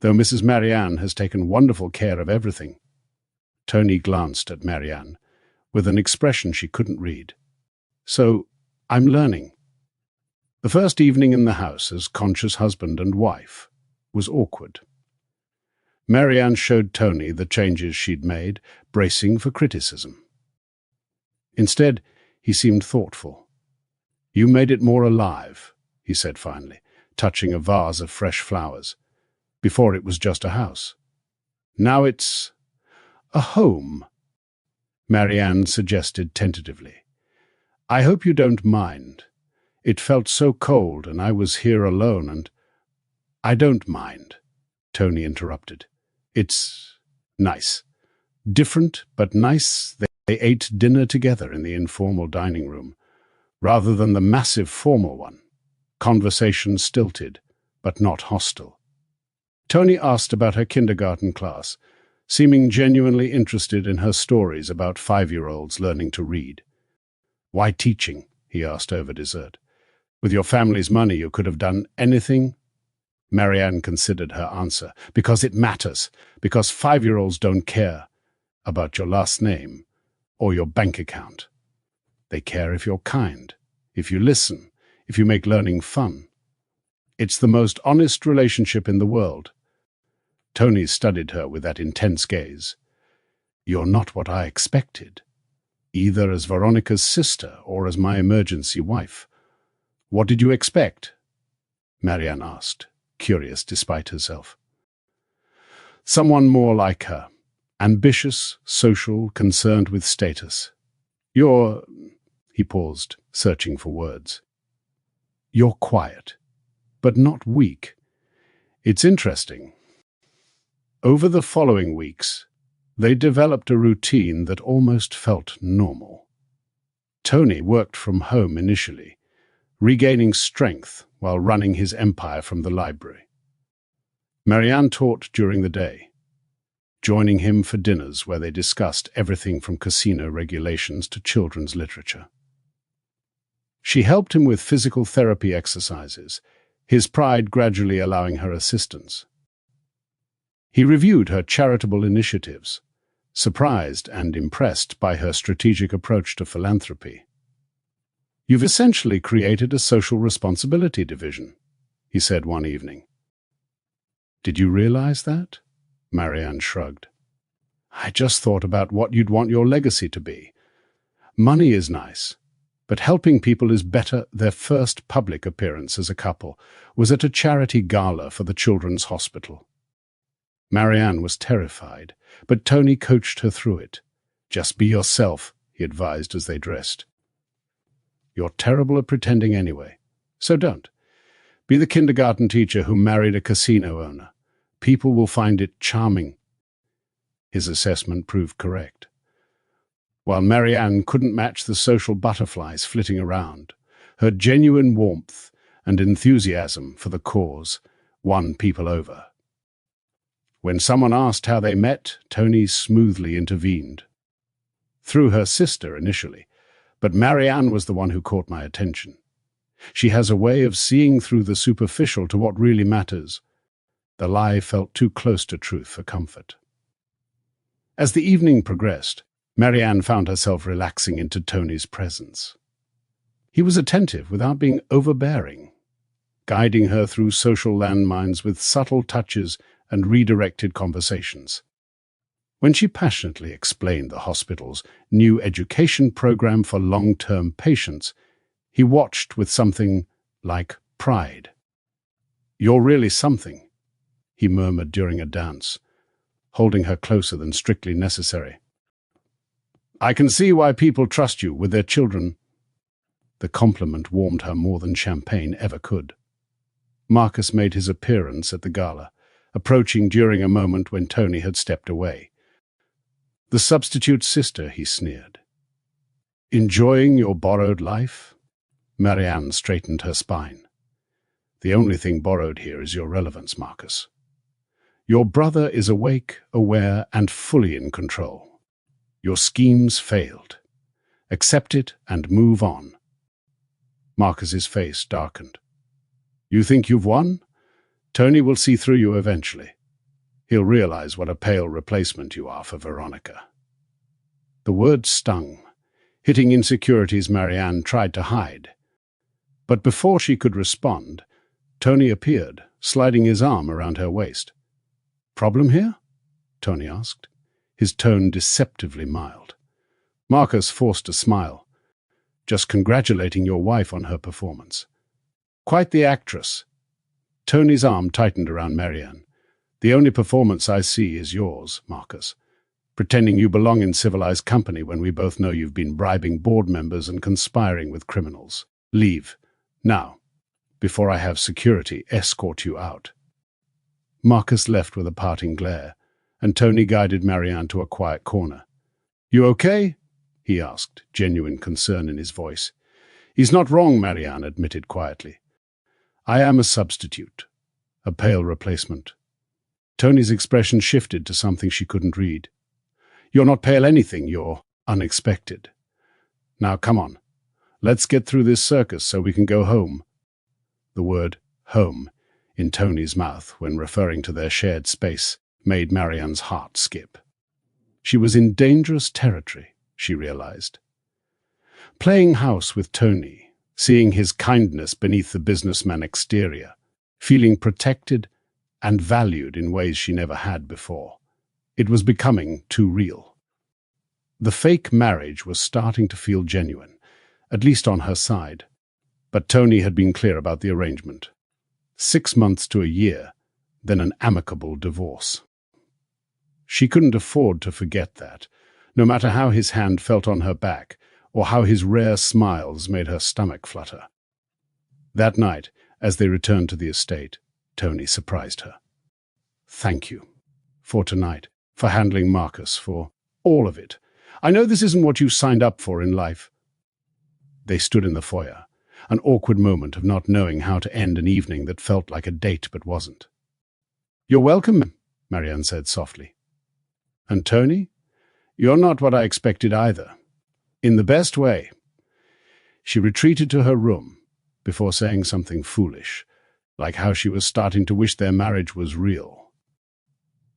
though Mrs. Marianne has taken wonderful care of everything. Tony glanced at Marianne with an expression she couldn't read. So, I'm learning. The first evening in the house as conscious husband and wife was awkward. Marianne showed Tony the changes she'd made, bracing for criticism. Instead, he seemed thoughtful. You made it more alive, he said finally, touching a vase of fresh flowers. Before it was just a house. Now it's a home, Marianne suggested tentatively. I hope you don't mind. It felt so cold and I was here alone and... I don't mind, Tony interrupted. It's nice. Different, but nice. They ate dinner together in the informal dining room, rather than the massive formal one. Conversation stilted, but not hostile. Tony asked about her kindergarten class, seeming genuinely interested in her stories about 5-year-olds learning to read. "Why teaching?" he asked over dessert. "With your family's money, you could have done anything." Marianne considered her answer. "Because it matters. Because 5-year-olds don't care about your last name or your bank account. They care if you're kind, if you listen, if you make learning fun. It's the most honest relationship in the world." Tony studied her with that intense gaze. "You're not what I expected, either as Veronica's sister or as my emergency wife. What did you expect?" Marianne asked, curious despite herself. "Someone more like her. Ambitious, social, concerned with status. You're—" he paused, searching for words. "You're quiet, but not weak. It's interesting." Over the following weeks, they developed a routine that almost felt normal. Tony worked from home initially, regaining strength while running his empire from the library. Marianne taught during the day, joining him for dinners where they discussed everything from casino regulations to children's literature. She helped him with physical therapy exercises, his pride gradually allowing her assistance. He reviewed her charitable initiatives, surprised and impressed by her strategic approach to philanthropy. "You've essentially created a social responsibility division," he said one evening. "Did you realize that?" Marianne shrugged. "I just thought about what you'd want your legacy to be. Money is nice, but helping people is better." Their first public appearance as a couple was at a charity gala for the Children's Hospital. Marianne was terrified, but Tony coached her through it. "Just be yourself," he advised as they dressed. "You're terrible at pretending anyway, so don't. Be the kindergarten teacher who married a casino owner. People will find it charming." His assessment proved correct. While Marianne couldn't match the social butterflies flitting around, her genuine warmth and enthusiasm for the cause won people over. When someone asked how they met, Tony smoothly intervened. "Through her sister initially, but Marianne was the one who caught my attention. She has a way of seeing through the superficial to what really matters." The lie felt too close to truth for comfort. As the evening progressed, Marianne found herself relaxing into Tony's presence. He was attentive without being overbearing, guiding her through social landmines with subtle touches and redirected conversations. When she passionately explained the hospital's new education program for long-term patients, he watched with something like pride. "You're really something," he murmured during a dance, holding her closer than strictly necessary. "I can see why people trust you with their children." The compliment warmed her more than champagne ever could. Marcus made his appearance at the gala, approaching during a moment when Tony had stepped away. "The substitute sister," he sneered. "Enjoying your borrowed life?" Marianne straightened her spine. "The only thing borrowed here is your relevance, Marcus. Your brother is awake, aware, and fully in control. Your schemes failed. Accept it and move on." Marcus's face darkened. "You think you've won? Tony will see through you eventually. He'll realize what a pale replacement you are for Veronica." The word stung, hitting insecurities Marianne tried to hide. But before she could respond, Tony appeared, sliding his arm around her waist. "Problem here?" Tony asked, his tone deceptively mild. Marcus forced a smile. "Just congratulating your wife on her performance." "Quite the actress." Tony's arm tightened around Marianne. "The only performance I see is yours, Marcus. Pretending you belong in civilized company when we both know you've been bribing board members and conspiring with criminals. Leave. Now, before I have security escort you out." Marcus left with a parting glare, and Tony guided Marianne to a quiet corner. "You okay?" he asked, genuine concern in his voice. He's not wrong, Marianne admitted quietly. I am a substitute, a pale replacement. Tony's expression shifted to something she couldn't read. You're not pale anything, you're unexpected. Now come on, let's get through this circus so we can go home. The word home in Tony's mouth when referring to their shared space made Marianne's heart skip. She was in dangerous territory, she realized. Playing house with Tony, seeing his kindness beneath the businessman exterior, feeling protected and valued in ways she never had before. It was becoming too real. The fake marriage was starting to feel genuine, at least on her side. But Tony had been clear about the arrangement. 6 months to a year, then an amicable divorce. She couldn't afford to forget that, no matter how his hand felt on her back or how his rare smiles made her stomach flutter. That night, as they returned to the estate, Tony surprised her. Thank you for tonight, for handling Marcus, for all of it. I know this isn't what you signed up for in life. They stood in the foyer, an awkward moment of not knowing how to end an evening that felt like a date but wasn't. You're welcome, Marianne said softly. And Tony? You're not what I expected either. In the best way. She retreated to her room before saying something foolish, like how she was starting to wish their marriage was real.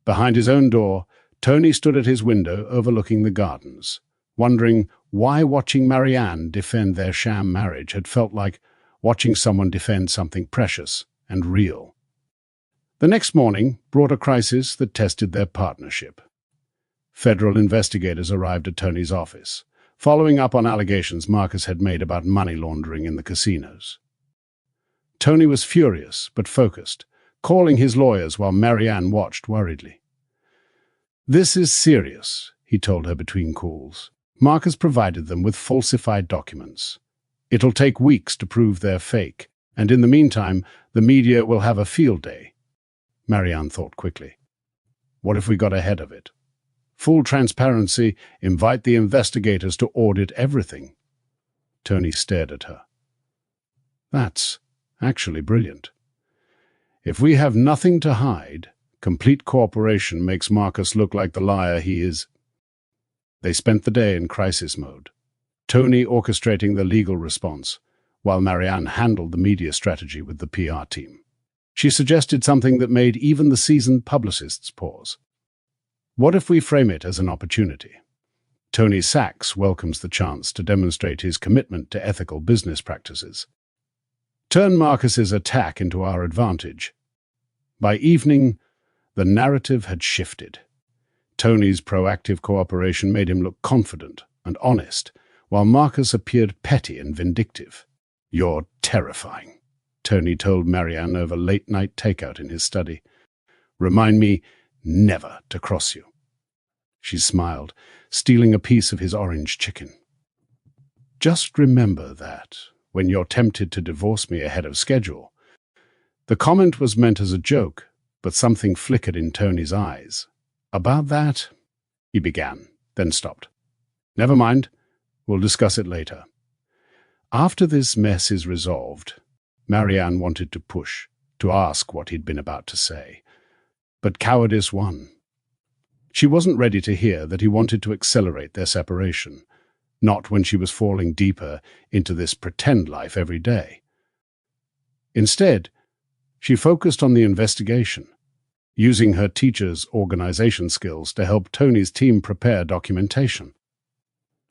Behind his own door, Tony stood at his window overlooking the gardens, wondering why watching Marianne defend their sham marriage had felt like watching someone defend something precious and real. The next morning brought a crisis that tested their partnership. Federal investigators arrived at Tony's office, following up on allegations Marcus had made about money laundering in the casinos. Tony was furious but focused, calling his lawyers while Marianne watched worriedly. This is serious, he told her between calls. Marcus provided them with falsified documents. It'll take weeks to prove they're fake, and in the meantime, the media will have a field day. Marianne thought quickly. What if we got ahead of it? Full transparency, invite the investigators to audit everything. Tony stared at her. That's actually brilliant. If we have nothing to hide, complete cooperation makes Marcus look like the liar he is. They spent the day in crisis mode, Tony orchestrating the legal response, while Marianne handled the media strategy with the PR team. She suggested something that made even the seasoned publicists pause. What if we frame it as an opportunity? Tony Sachs welcomes the chance to demonstrate his commitment to ethical business practices. Turn Marcus's attack into our advantage. By evening, the narrative had shifted. Tony's proactive cooperation made him look confident and honest, while Marcus appeared petty and vindictive. You're terrifying, Tony told Marianne over late-night takeout in his study. Remind me never to cross you. She smiled, stealing a piece of his orange chicken. Just remember that when you're tempted to divorce me ahead of schedule. The comment was meant as a joke, but something flickered in Tony's eyes. About that, he began, then stopped. Never mind, we'll discuss it later. After this mess is resolved, Marianne wanted to push, to ask what he'd been about to say. But cowardice won. She wasn't ready to hear that he wanted to accelerate their separation, not when she was falling deeper into this pretend life every day. Instead, she focused on the investigation, using her teacher's organization skills to help Tony's team prepare documentation.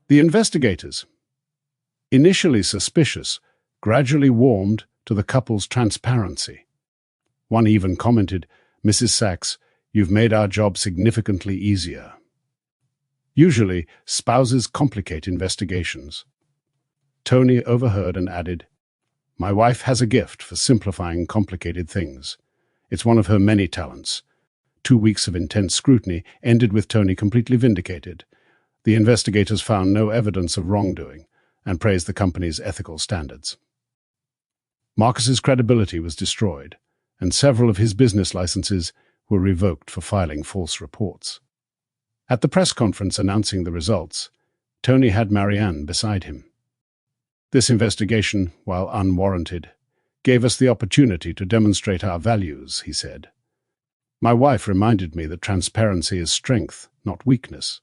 The investigators, initially suspicious, gradually warmed to the couple's transparency. One even commented, "Mrs. Sachs, you've made our job significantly easier." Usually, spouses complicate investigations. Tony overheard and added, "My wife has a gift for simplifying complicated things. It's one of her many talents." 2 weeks of intense scrutiny ended with Tony completely vindicated. The investigators found no evidence of wrongdoing and praised the company's ethical standards. Marcus's credibility was destroyed, and several of his business licenses were revoked for filing false reports. At the press conference announcing the results, Tony had Marianne beside him. This investigation, while unwarranted, gave us the opportunity to demonstrate our values, he said. My wife reminded me that transparency is strength, not weakness.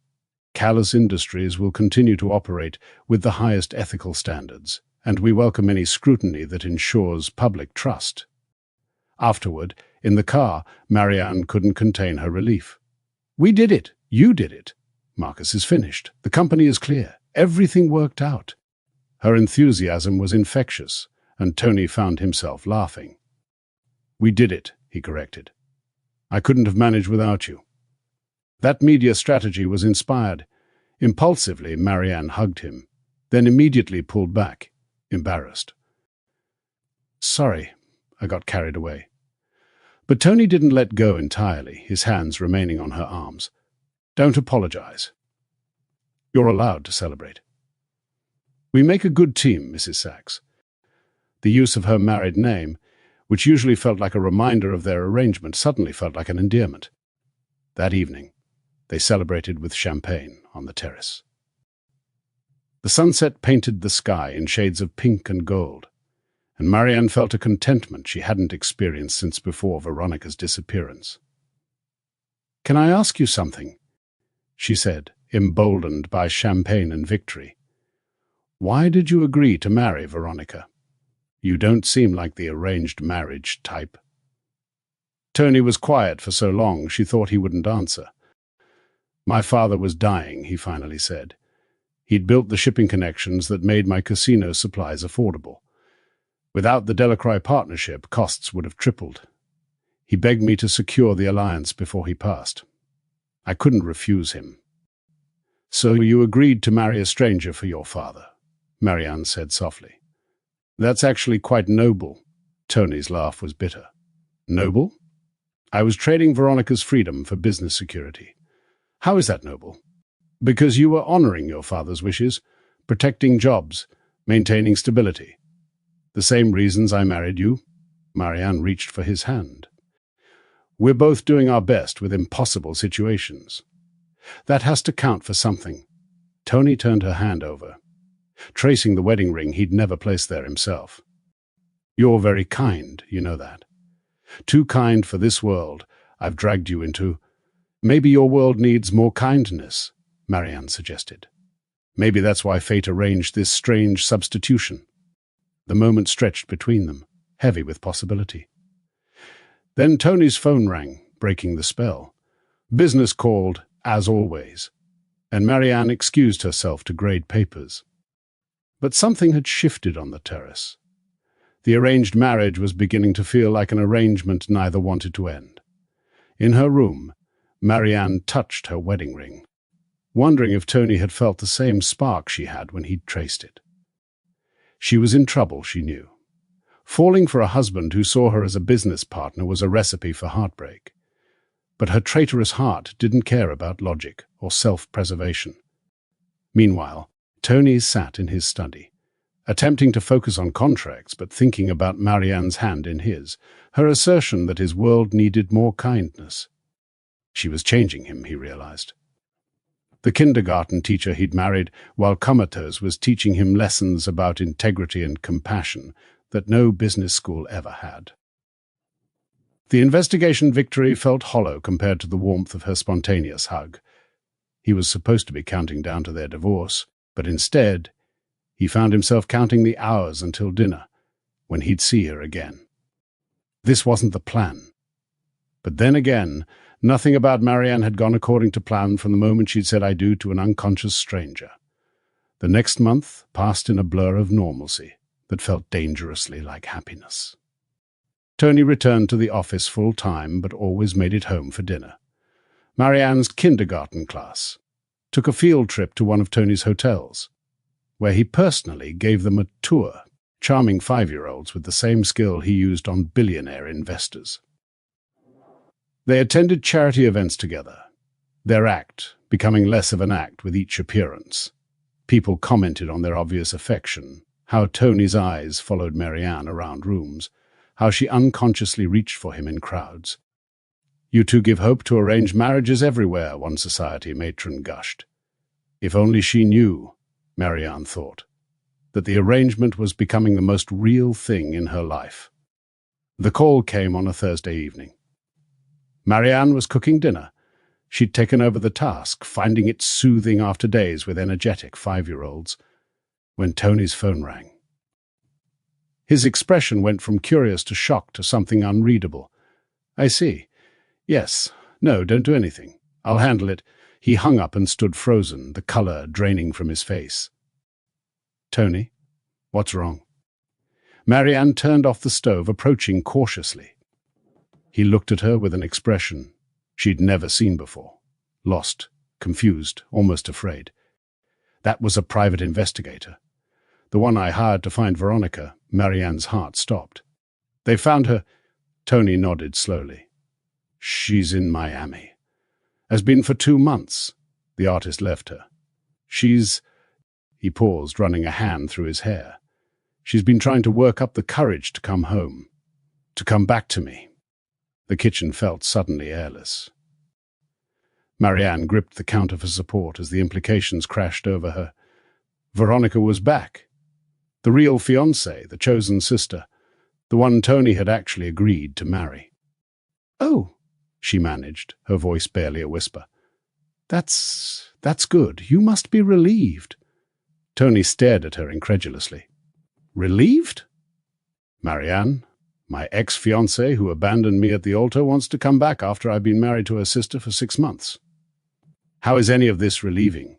Callous Industries will continue to operate with the highest ethical standards, and we welcome any scrutiny that ensures public trust. Afterward, in the car, Marianne couldn't contain her relief. We did it. You did it. Marcus is finished. The company is clear. Everything worked out. Her enthusiasm was infectious, and Tony found himself laughing. We did it, he corrected. I couldn't have managed without you. That media strategy was inspired. Impulsively, Marianne hugged him, then immediately pulled back, embarrassed. Sorry, I got carried away. But Tony didn't let go entirely, his hands remaining on her arms. Don't apologize. You're allowed to celebrate. We make a good team, Mrs. Sachs. The use of her married name, which usually felt like a reminder of their arrangement, suddenly felt like an endearment. That evening, they celebrated with champagne on the terrace. The sunset painted the sky in shades of pink and gold, and Marianne felt a contentment she hadn't experienced since before Veronica's disappearance. Can I ask you something? She said, emboldened by champagne and victory. Why did you agree to marry Veronica? You don't seem like the arranged marriage type. Tony was quiet for so long she thought he wouldn't answer. My father was dying, he finally said. He'd built the shipping connections that made my casino supplies affordable. Without the Delacroix partnership, costs would have tripled. He begged me to secure the alliance before he passed. I couldn't refuse him. So you agreed to marry a stranger for your father, Marianne said softly. That's actually quite noble. Tony's laugh was bitter. Noble? I was trading Veronica's freedom for business security. How is that noble? Because you were honoring your father's wishes, protecting jobs, maintaining stability. The same reasons I married you. Marianne reached for his hand. We're both doing our best with impossible situations. That has to count for something. Tony turned her hand over, tracing the wedding ring he'd never placed there himself. You're very kind, you know that. Too kind for this world I've dragged you into. Maybe your world needs more kindness, Marianne suggested. Maybe that's why fate arranged this strange substitution. The moment stretched between them, heavy with possibility. Then Tony's phone rang, breaking the spell. Business called, as always, and Marianne excused herself to grade papers. But something had shifted on the terrace. The arranged marriage was beginning to feel like an arrangement neither wanted to end. In her room, Marianne touched her wedding ring, wondering if Tony had felt the same spark she had when he'd traced it. She was in trouble, she knew. Falling for a husband who saw her as a business partner was a recipe for heartbreak. But her traitorous heart didn't care about logic or self-preservation. Meanwhile, Tony sat in his study, attempting to focus on contracts but thinking about Marianne's hand in his, her assertion that his world needed more kindness. She was changing him, he realized. The kindergarten teacher he'd married while comatose was teaching him lessons about integrity and compassion that no business school ever had. The investigation victory felt hollow compared to the warmth of her spontaneous hug. He was supposed to be counting down to their divorce, but instead, he found himself counting the hours until dinner, when he'd see her again. This wasn't the plan. But then again, nothing about Marianne had gone according to plan from the moment she'd said I do to an unconscious stranger. The next month passed in a blur of normalcy that felt dangerously like happiness. Tony returned to the office full-time but always made it home for dinner. Marianne's kindergarten class took a field trip to one of Tony's hotels, where he personally gave them a tour, charming 5-year-olds with the same skill he used on billionaire investors. They attended charity events together, their act becoming less of an act with each appearance. People commented on their obvious affection, how Tony's eyes followed Marianne around rooms, how she unconsciously reached for him in crowds. You two give hope to arranged marriages everywhere, one society matron gushed. If only she knew, Marianne thought. that the arrangement was becoming the most real thing in her life. The call came on a Thursday evening. Marianne was cooking dinner. She'd taken over the task, finding it soothing after days with energetic 5-year-olds, when Tony's phone rang. His expression went from curious to shocked to something unreadable. "I see. Yes. No, don't do anything. I'll handle it." He hung up and stood frozen, the color draining from his face. "Tony, what's wrong?" Marianne turned off the stove, approaching cautiously. He looked at her with an expression she'd never seen before. Lost, confused, almost afraid. "That was a private investigator. The one I hired to find Veronica." Marianne's heart stopped. "They found her." Tony nodded slowly. "She's in Miami. Has been for 2 months. The artist left her. She's—" He paused, running a hand through his hair. "She's been trying to work up the courage to come home. To come back to me." The kitchen felt suddenly airless. Marianne gripped the counter for support as the implications crashed over her. Veronica was back. The real fiancé, the chosen sister, the one Tony had actually agreed to marry. "Oh," she managed, her voice barely a whisper. That's good. You must be relieved." Tony stared at her incredulously. "Relieved?" "Marianne, my ex-fiancé who abandoned me at the altar wants to come back after I've been married to her sister for 6 months. How is any of this relieving?"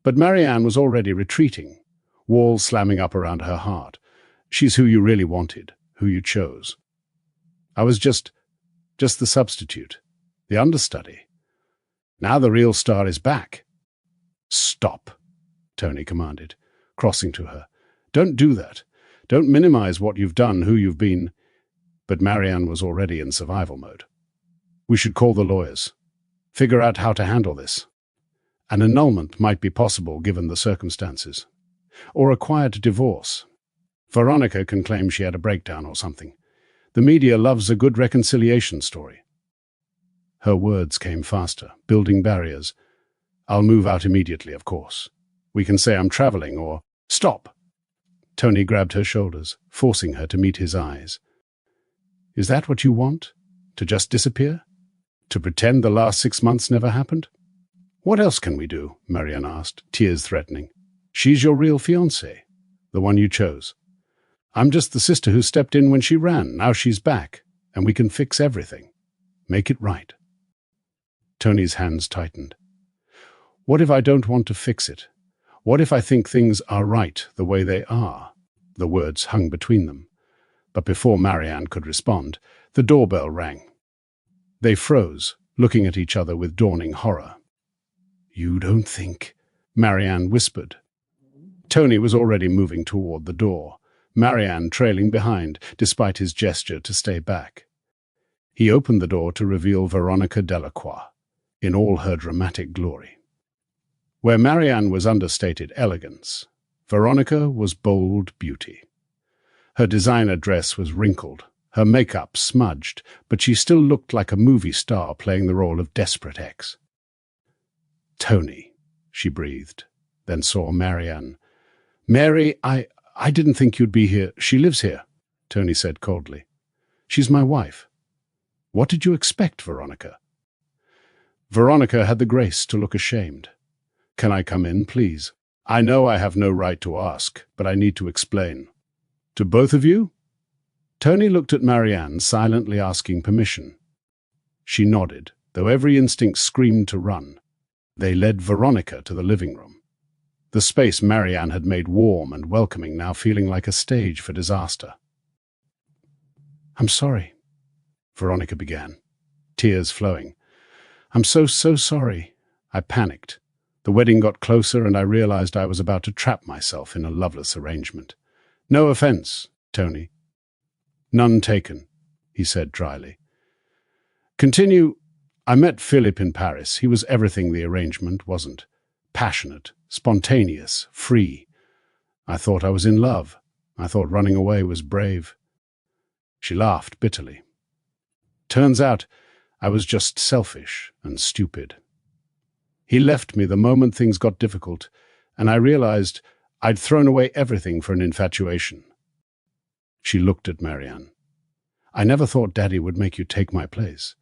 But Marianne was already retreating, walls slamming up around her heart. "She's who you really wanted, who you chose. I was just the substitute, the understudy. Now the real star is back." "Stop," Tony commanded, crossing to her. "Don't do that. Don't minimize what you've done, who you've been." But Marianne was already in survival mode. "We should call the lawyers. Figure out how to handle this. An annulment might be possible given the circumstances. Or a quiet divorce. Veronica can claim she had a breakdown or something. The media loves a good reconciliation story." Her words came faster, building barriers. "I'll move out immediately, of course. We can say I'm traveling or—" "Stop!" Tony grabbed her shoulders, forcing her to meet his eyes. "Is that what you want? To just disappear? To pretend the last 6 months never happened?" "What else can we do?" Marianne asked, tears threatening. "She's your real fiancé, the one you chose. I'm just the sister who stepped in when she ran. Now she's back, and we can fix everything. Make it right." Tony's hands tightened. "What if I don't want to fix it? What if I think things are right the way they are?" The words hung between them. But before Marianne could respond, the doorbell rang. They froze, looking at each other with dawning horror. "You don't think—" Marianne whispered. Tony was already moving toward the door, Marianne trailing behind, despite his gesture to stay back. He opened the door to reveal Veronica Delacroix, in all her dramatic glory. Where Marianne was understated elegance, Veronica was bold beauty. Her designer dress was wrinkled, her makeup smudged, but she still looked like a movie star playing the role of desperate ex. "Tony," she breathed, then saw Marianne. "Mary, I didn't think you'd be here." "She lives here," Tony said coldly. "She's my wife." "What did you expect, Veronica?" Veronica had the grace to look ashamed. "Can I come in, please? I know I have no right to ask, but I need to explain." "To both of you?" Tony looked at Marianne, silently asking permission. She nodded, though every instinct screamed to run. They led Veronica to the living room. The space Marianne had made warm and welcoming now feeling like a stage for disaster. "I'm sorry," Veronica began, tears flowing. "I'm so sorry." I panicked. The wedding got closer and I realized I was about to trap myself in a loveless arrangement. "No offense, Tony." "None taken," he said dryly. "Continue. I met Philip in Paris. He was everything the arrangement wasn't. Passionate, spontaneous, free. I thought I was in love. I thought running away was brave." She laughed bitterly. "Turns out I was just selfish and stupid. He left me the moment things got difficult, and I realized I'd thrown away everything for an infatuation. She looked at Marianne. I never thought Daddy would make you take my place.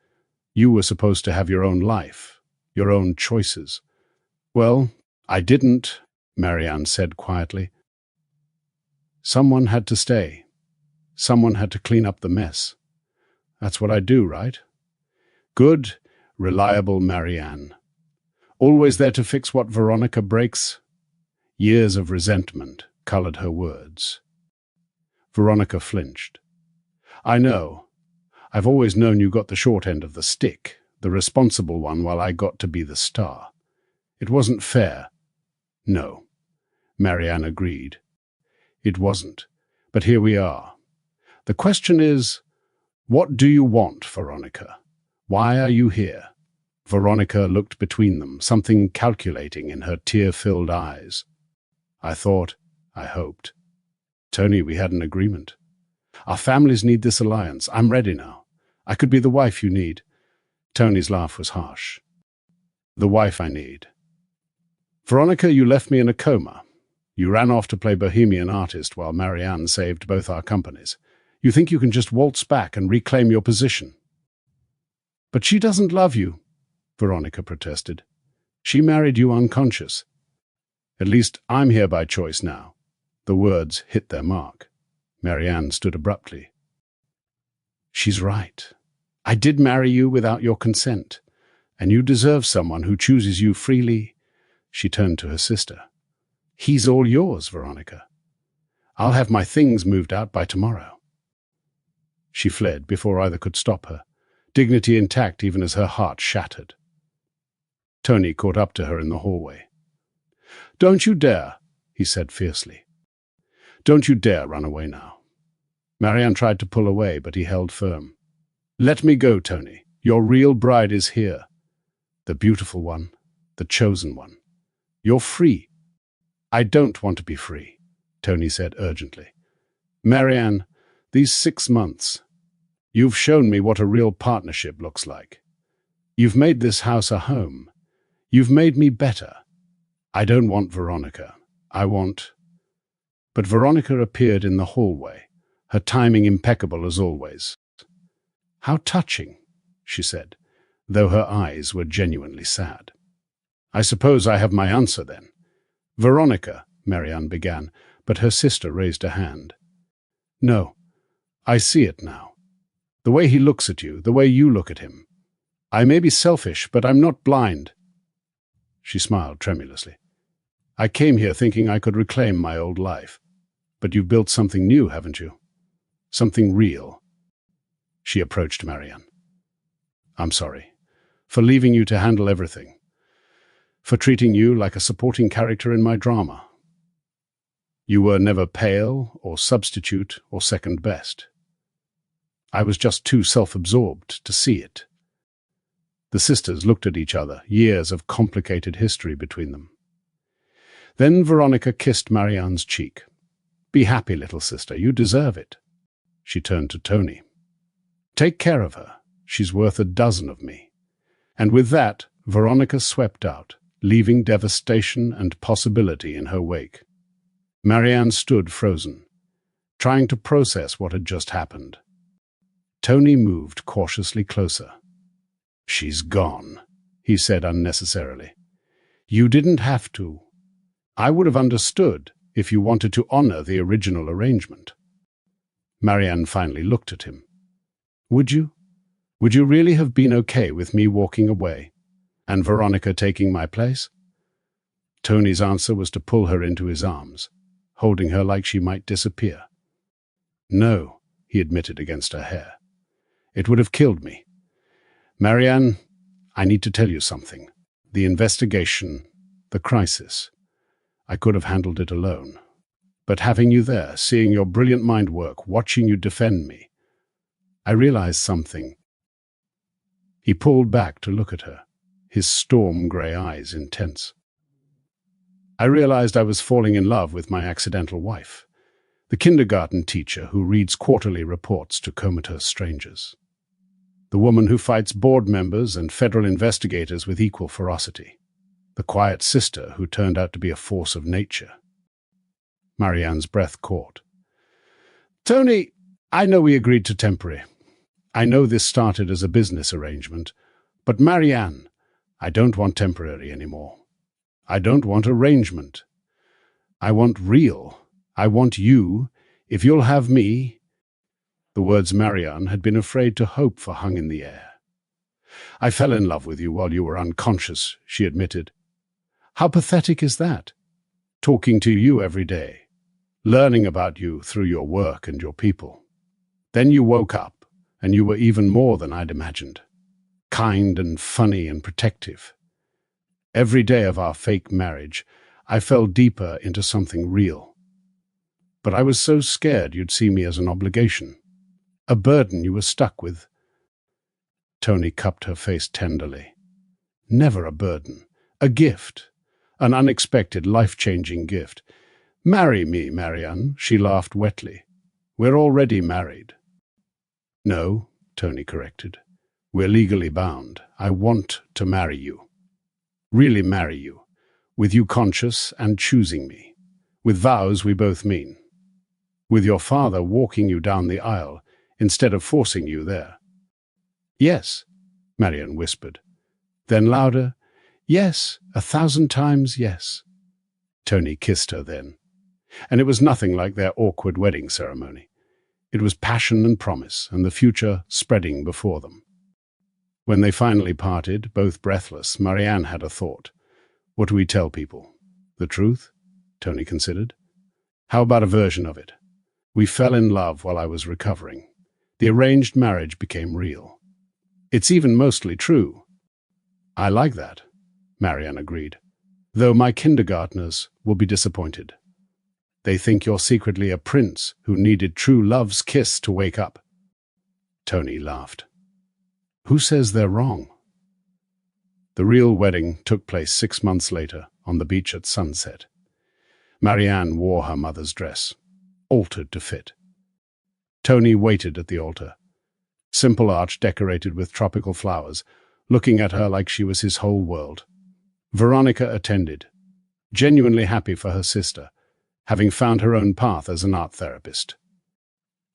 You were supposed to have your own life, your own choices. Well, I didn't, Marianne said quietly. Someone had to stay. Someone had to clean up the mess. That's what I do, right? Good, reliable Marianne. Always there to fix what Veronica breaks. Years of resentment colored her words. Veronica flinched. I know. I've always known you got the short end of the stick, the responsible one, while I got to be the star. It wasn't fair. No, Marianne agreed. It wasn't. But here we are. The question is, what do you want, Veronica? Why are you here? Veronica looked between them, something calculating in her tear-filled eyes. I hoped. Tony, we had an agreement. Our families need this alliance. I'm ready now. I could be the wife you need. Tony's laugh was harsh. The wife I need. Veronica, you left me in a coma. You ran off to play bohemian artist while Marianne saved both our companies. You think you can just waltz back and reclaim your position. But she doesn't love you, Veronica protested. She married you unconscious. At least I'm here by choice now. The words hit their mark. Marianne stood abruptly. She's right. I did marry you without your consent, and you deserve someone who chooses you freely. She turned to her sister. He's all yours, Veronica. I'll have my things moved out by tomorrow. She fled before either could stop her, dignity intact even as her heart shattered. Tony caught up to her in the hallway. Don't you dare, he said fiercely. Don't you dare run away now. Marianne tried to pull away, but he held firm. Let me go, Tony. Your real bride is here. The beautiful one, the chosen one. You're free. I don't want to be free, Tony said urgently. Marianne, these 6 months, you've shown me what a real partnership looks like. You've made this house a home. You've made me better. I don't want Veronica. I want... But Veronica appeared in the hallway, her timing impeccable as always. How touching, she said, though her eyes were genuinely sad. I suppose I have my answer then. Veronica, Marianne began, but her sister raised a hand. No, I see it now. The way he looks at you, the way you look at him. I may be selfish, but I'm not blind. She smiled tremulously. I came here thinking I could reclaim my old life. But you've built something new, haven't you? Something real. She approached Marianne. I'm sorry. For leaving you to handle everything. For treating you like a supporting character in my drama. You were never pale, or substitute, or second best. I was just too self-absorbed to see it. The sisters looked at each other, years of complicated history between them. Then Veronica kissed Marianne's cheek. Be happy, little sister, you deserve it. She turned to Tony. Take care of her. She's worth a dozen of me. And with that, Veronica swept out, leaving devastation and possibility in her wake. Marianne stood frozen, trying to process what had just happened. Tony moved cautiously closer. She's gone, he said unnecessarily. You didn't have to. I would have understood if you wanted to honor the original arrangement. Marianne finally looked at him. Would you? Would you really have been okay with me walking away, and Veronica taking my place? Tony's answer was to pull her into his arms, holding her like she might disappear. No, he admitted against her hair. It would have killed me. Marianne, I need to tell you something. The investigation, the crisis. I could have handled it alone. But having you there, seeing your brilliant mind work, watching you defend me, I realized something. He pulled back to look at her, his storm-grey eyes intense. I realized I was falling in love with my accidental wife, the kindergarten teacher who reads quarterly reports to comatose strangers, the woman who fights board members and federal investigators with equal ferocity, the quiet sister who turned out to be a force of nature. Marianne's breath caught. Tony, I know we agreed to temporary. I know this started as a business arrangement. But Marianne, I don't want temporary anymore. I don't want arrangement. I want real. I want you. If you'll have me. The words Marianne had been afraid to hope for hung in the air. I fell in love with you while you were unconscious, she admitted. How pathetic is that? Talking to you every day, learning about you through your work and your people. Then you woke up, and you were even more than I'd imagined. Kind and funny and protective. Every day of our fake marriage, I fell deeper into something real. But I was so scared you'd see me as an obligation, a burden you were stuck with. Tony cupped her face tenderly. Never a burden, a gift, an unexpected, life-changing gift. Marry me, Marianne, she laughed wetly. We're already married. No, Tony corrected. We're legally bound. I want to marry you. Really marry you, with you conscious and choosing me, with vows we both mean, with your father walking you down the aisle instead of forcing you there. Yes, Marianne whispered. Then louder, yes, 1,000 times yes. Tony kissed her then, and it was nothing like their awkward wedding ceremony. It was passion and promise, and the future spreading before them. When they finally parted, both breathless, Marianne had a thought. What do we tell people? The truth? Tony considered. How about a version of it? We fell in love while I was recovering. The arranged marriage became real. It's even mostly true. I like that, Marianne agreed, though my kindergartners will be disappointed. They think you're secretly a prince who needed true love's kiss to wake up. Tony laughed. Who says they're wrong? The real wedding took place 6 months later on the beach at sunset. Marianne wore her mother's dress, altered to fit. Tony waited at the altar, simple arch decorated with tropical flowers, looking at her like she was his whole world. Veronica attended, genuinely happy for her sister, having found her own path as an art therapist.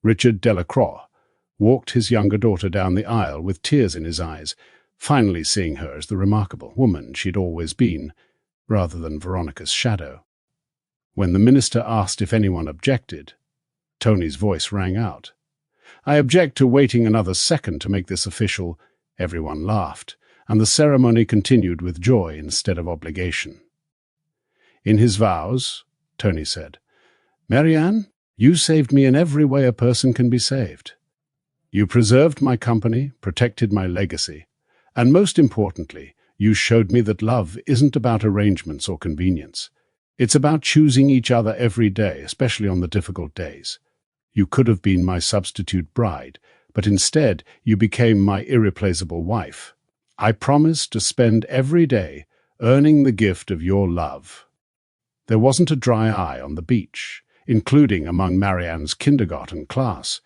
Richard Delacroix walked his younger daughter down the aisle with tears in his eyes, finally seeing her as the remarkable woman she'd always been, rather than Veronica's shadow. When the minister asked if anyone objected, Tony's voice rang out. I object to waiting another second to make this official. Everyone laughed, and the ceremony continued with joy instead of obligation. In his vows, Tony said, Marianne, you saved me in every way a person can be saved. You preserved my company, protected my legacy, and most importantly, you showed me that love isn't about arrangements or convenience. It's about choosing each other every day, especially on the difficult days. You could have been my substitute bride, but instead you became my irreplaceable wife. I promise to spend every day earning the gift of your love. There wasn't a dry eye on the beach, including among Marianne's kindergarten class,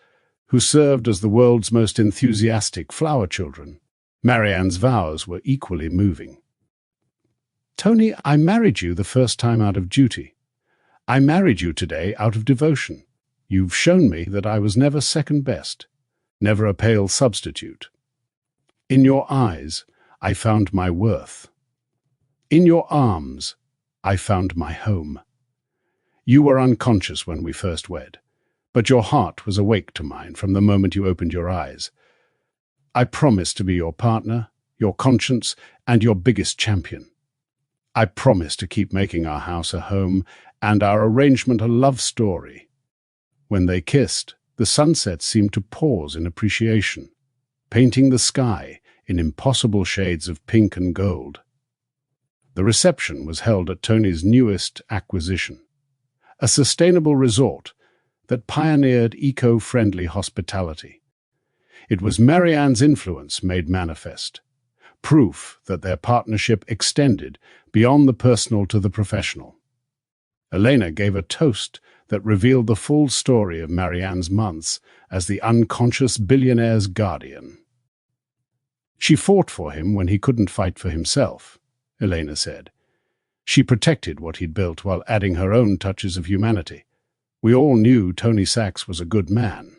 who served as the world's most enthusiastic flower children. Marianne's vows were equally moving. Tony, I married you the first time out of duty. I married you today out of devotion. You've shown me that I was never second best, never a pale substitute. In your eyes, I found my worth. In your arms, I found my home. You were unconscious when we first wed, but your heart was awake to mine from the moment you opened your eyes. I promise to be your partner, your conscience, and your biggest champion. I promise to keep making our house a home and our arrangement a love story. When they kissed, the sunset seemed to pause in appreciation, painting the sky in impossible shades of pink and gold. The reception was held at Tony's newest acquisition, a sustainable resort that pioneered eco-friendly hospitality. It was Marianne's influence made manifest, proof that their partnership extended beyond the personal to the professional. Elena gave a toast that revealed the full story of Marianne's months as the unconscious billionaire's guardian. She fought for him when he couldn't fight for himself, Elena said. She protected what he'd built while adding her own touches of humanity. We all knew Tony Sachs was a good man.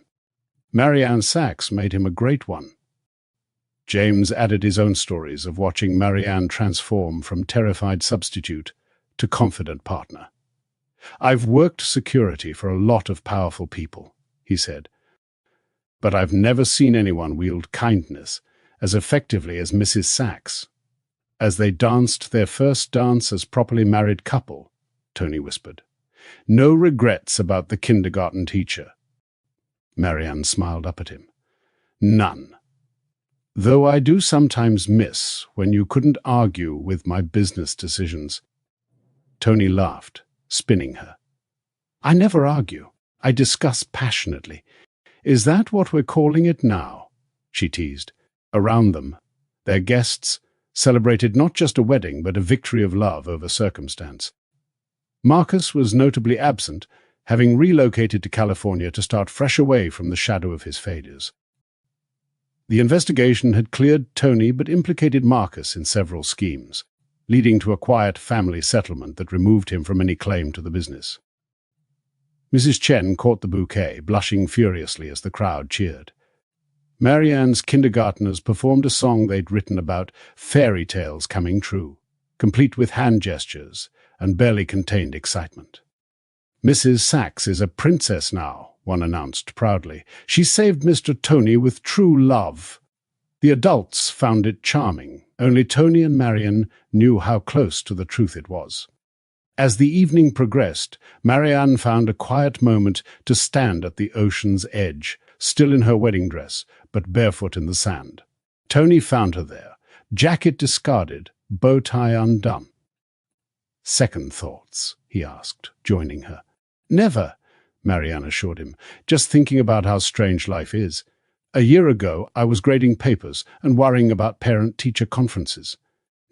Marianne Sachs made him a great one. James added his own stories of watching Marianne transform from terrified substitute to confident partner. "I've worked security for a lot of powerful people," he said, "but I've never seen anyone wield kindness as effectively as Mrs. Sachs." As they danced their first dance as properly married couple, Tony whispered, "No regrets about the kindergarten teacher." Marianne smiled up at him. "None. Though I do sometimes miss when you couldn't argue with my business decisions." Tony laughed, spinning her. "I never argue. I discuss passionately. Is that what we're calling it now?" she teased. Around them, their guests celebrated not just a wedding but a victory of love over circumstance. Marcus was notably absent, having relocated to California to start fresh away from the shadow of his failures. The investigation had cleared Tony but implicated Marcus in several schemes, leading to a quiet family settlement that removed him from any claim to the business. Mrs. Chen caught the bouquet, blushing furiously as the crowd cheered. Marianne's kindergartners performed a song they'd written about fairy tales coming true, complete with hand gestures and barely contained excitement. "Mrs. Sachs is a princess now," one announced proudly. "She saved Mr. Tony with true love." The adults found it charming. Only Tony and Marianne knew how close to the truth it was. As the evening progressed, Marianne found a quiet moment to stand at the ocean's edge, still in her wedding dress, but barefoot in the sand. Tony found her there, jacket discarded, bow tie undone. "Second thoughts?" he asked, joining her. "Never," Marianne assured him, "just thinking about how strange life is. A year ago, I was grading papers and worrying about parent-teacher conferences.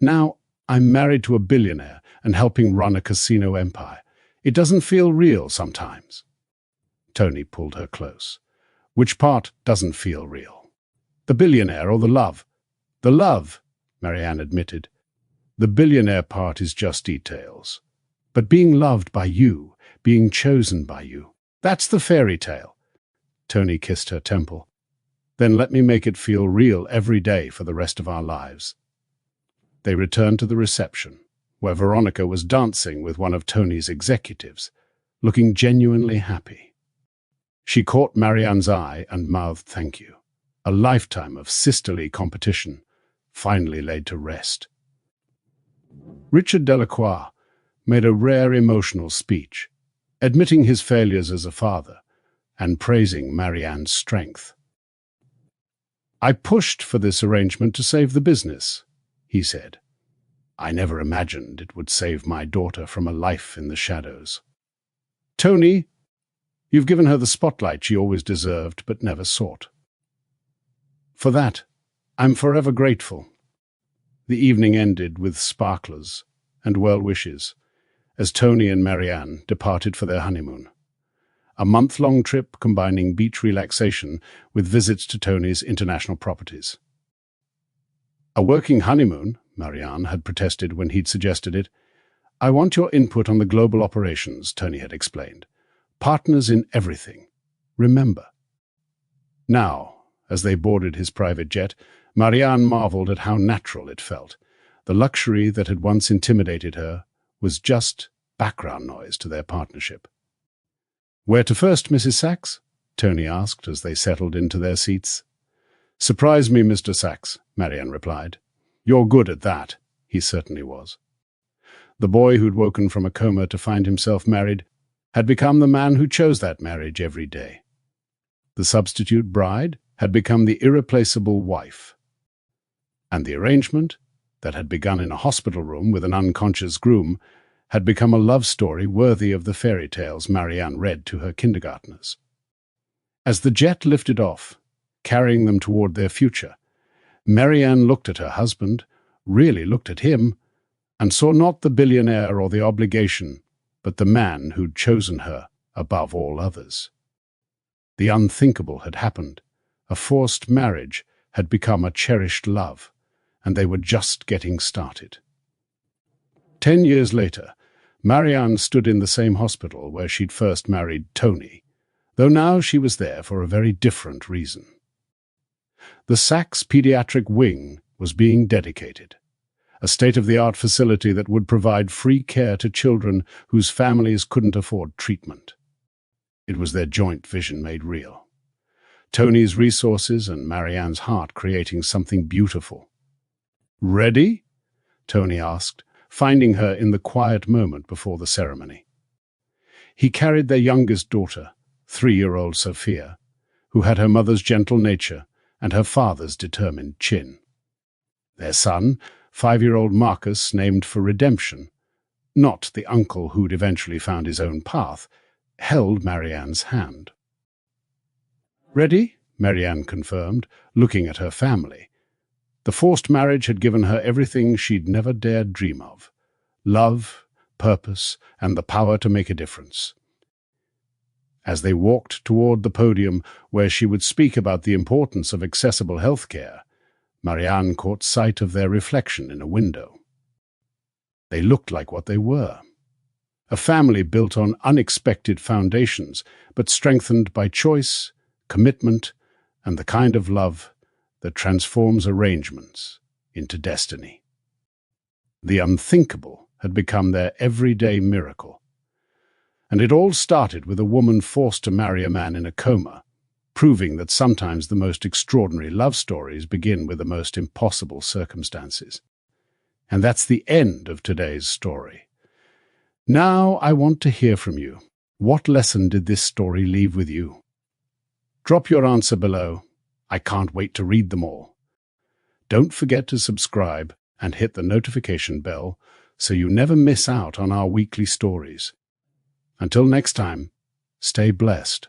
Now, I'm married to a billionaire and helping run a casino empire. It doesn't feel real sometimes." Tony pulled her close. "Which part doesn't feel real? The billionaire or the love?" "The love," Marianne admitted. "The billionaire part is just details. But being loved by you, being chosen by you, that's the fairy tale." Tony kissed her temple. "Then let me make it feel real every day for the rest of our lives." They returned to the reception, where Veronica was dancing with one of Tony's executives, looking genuinely happy. She caught Marianne's eye and mouthed thank you. A lifetime of sisterly competition finally laid to rest. Richard Delacroix made a rare emotional speech, admitting his failures as a father and praising Marianne's strength. "I pushed for this arrangement to save the business," he said. "I never imagined it would save my daughter from a life in the shadows. Tony, you've given her the spotlight she always deserved but never sought. For that, I'm forever grateful." The evening ended with sparklers and well wishes as Tony and Marianne departed for their honeymoon. A month-long trip combining beach relaxation with visits to Tony's international properties. "A working honeymoon," Marianne had protested when he'd suggested it. "I want your input on the global operations," Tony had explained. "Partners in everything. Remember." Now, as they boarded his private jet, Marianne marveled at how natural it felt. The luxury that had once intimidated her was just background noise to their partnership. "Where to first, Mrs. Sachs?" Tony asked as they settled into their seats. "Surprise me, Mr. Sachs," Marianne replied. "You're good at that." He certainly was. The boy who'd woken from a coma to find himself married had become the man who chose that marriage every day. The substitute bride had become the irreplaceable wife. And the arrangement, that had begun in a hospital room with an unconscious groom, had become a love story worthy of the fairy tales Marianne read to her kindergartners. As the jet lifted off, carrying them toward their future, Marianne looked at her husband, really looked at him, and saw not the billionaire or the obligation, but the man who'd chosen her above all others. The unthinkable had happened. A forced marriage had become a cherished love, and they were just getting started. 10 years later, Marianne stood in the same hospital where she'd first married Tony, though now she was there for a very different reason. The Sachs Pediatric Wing was being dedicated, a state-of-the-art facility that would provide free care to children whose families couldn't afford treatment. It was their joint vision made real. Tony's resources and Marianne's heart creating something beautiful. "Ready?" Tony asked, finding her in the quiet moment before the ceremony. He carried their youngest daughter, 3-year-old Sophia, who had her mother's gentle nature and her father's determined chin. Their son, 5-year-old Marcus, named for redemption, not the uncle who'd eventually found his own path, held Marianne's hand. "Ready?" Marianne confirmed, looking at her family. The forced marriage had given her everything she'd never dared dream of: love, purpose, and the power to make a difference. As they walked toward the podium where she would speak about the importance of accessible health care, Marianne caught sight of their reflection in a window. They looked like what they were: a family built on unexpected foundations, but strengthened by choice, commitment, and the kind of love that transforms arrangements into destiny. The unthinkable had become their everyday miracle. And it all started with a woman forced to marry a man in a coma, proving that sometimes the most extraordinary love stories begin with the most impossible circumstances. And that's the end of today's story. Now I want to hear from you. What lesson did this story leave with you? Drop your answer below. I can't wait to read them all. Don't forget to subscribe and hit the notification bell so you never miss out on our weekly stories. Until next time, stay blessed.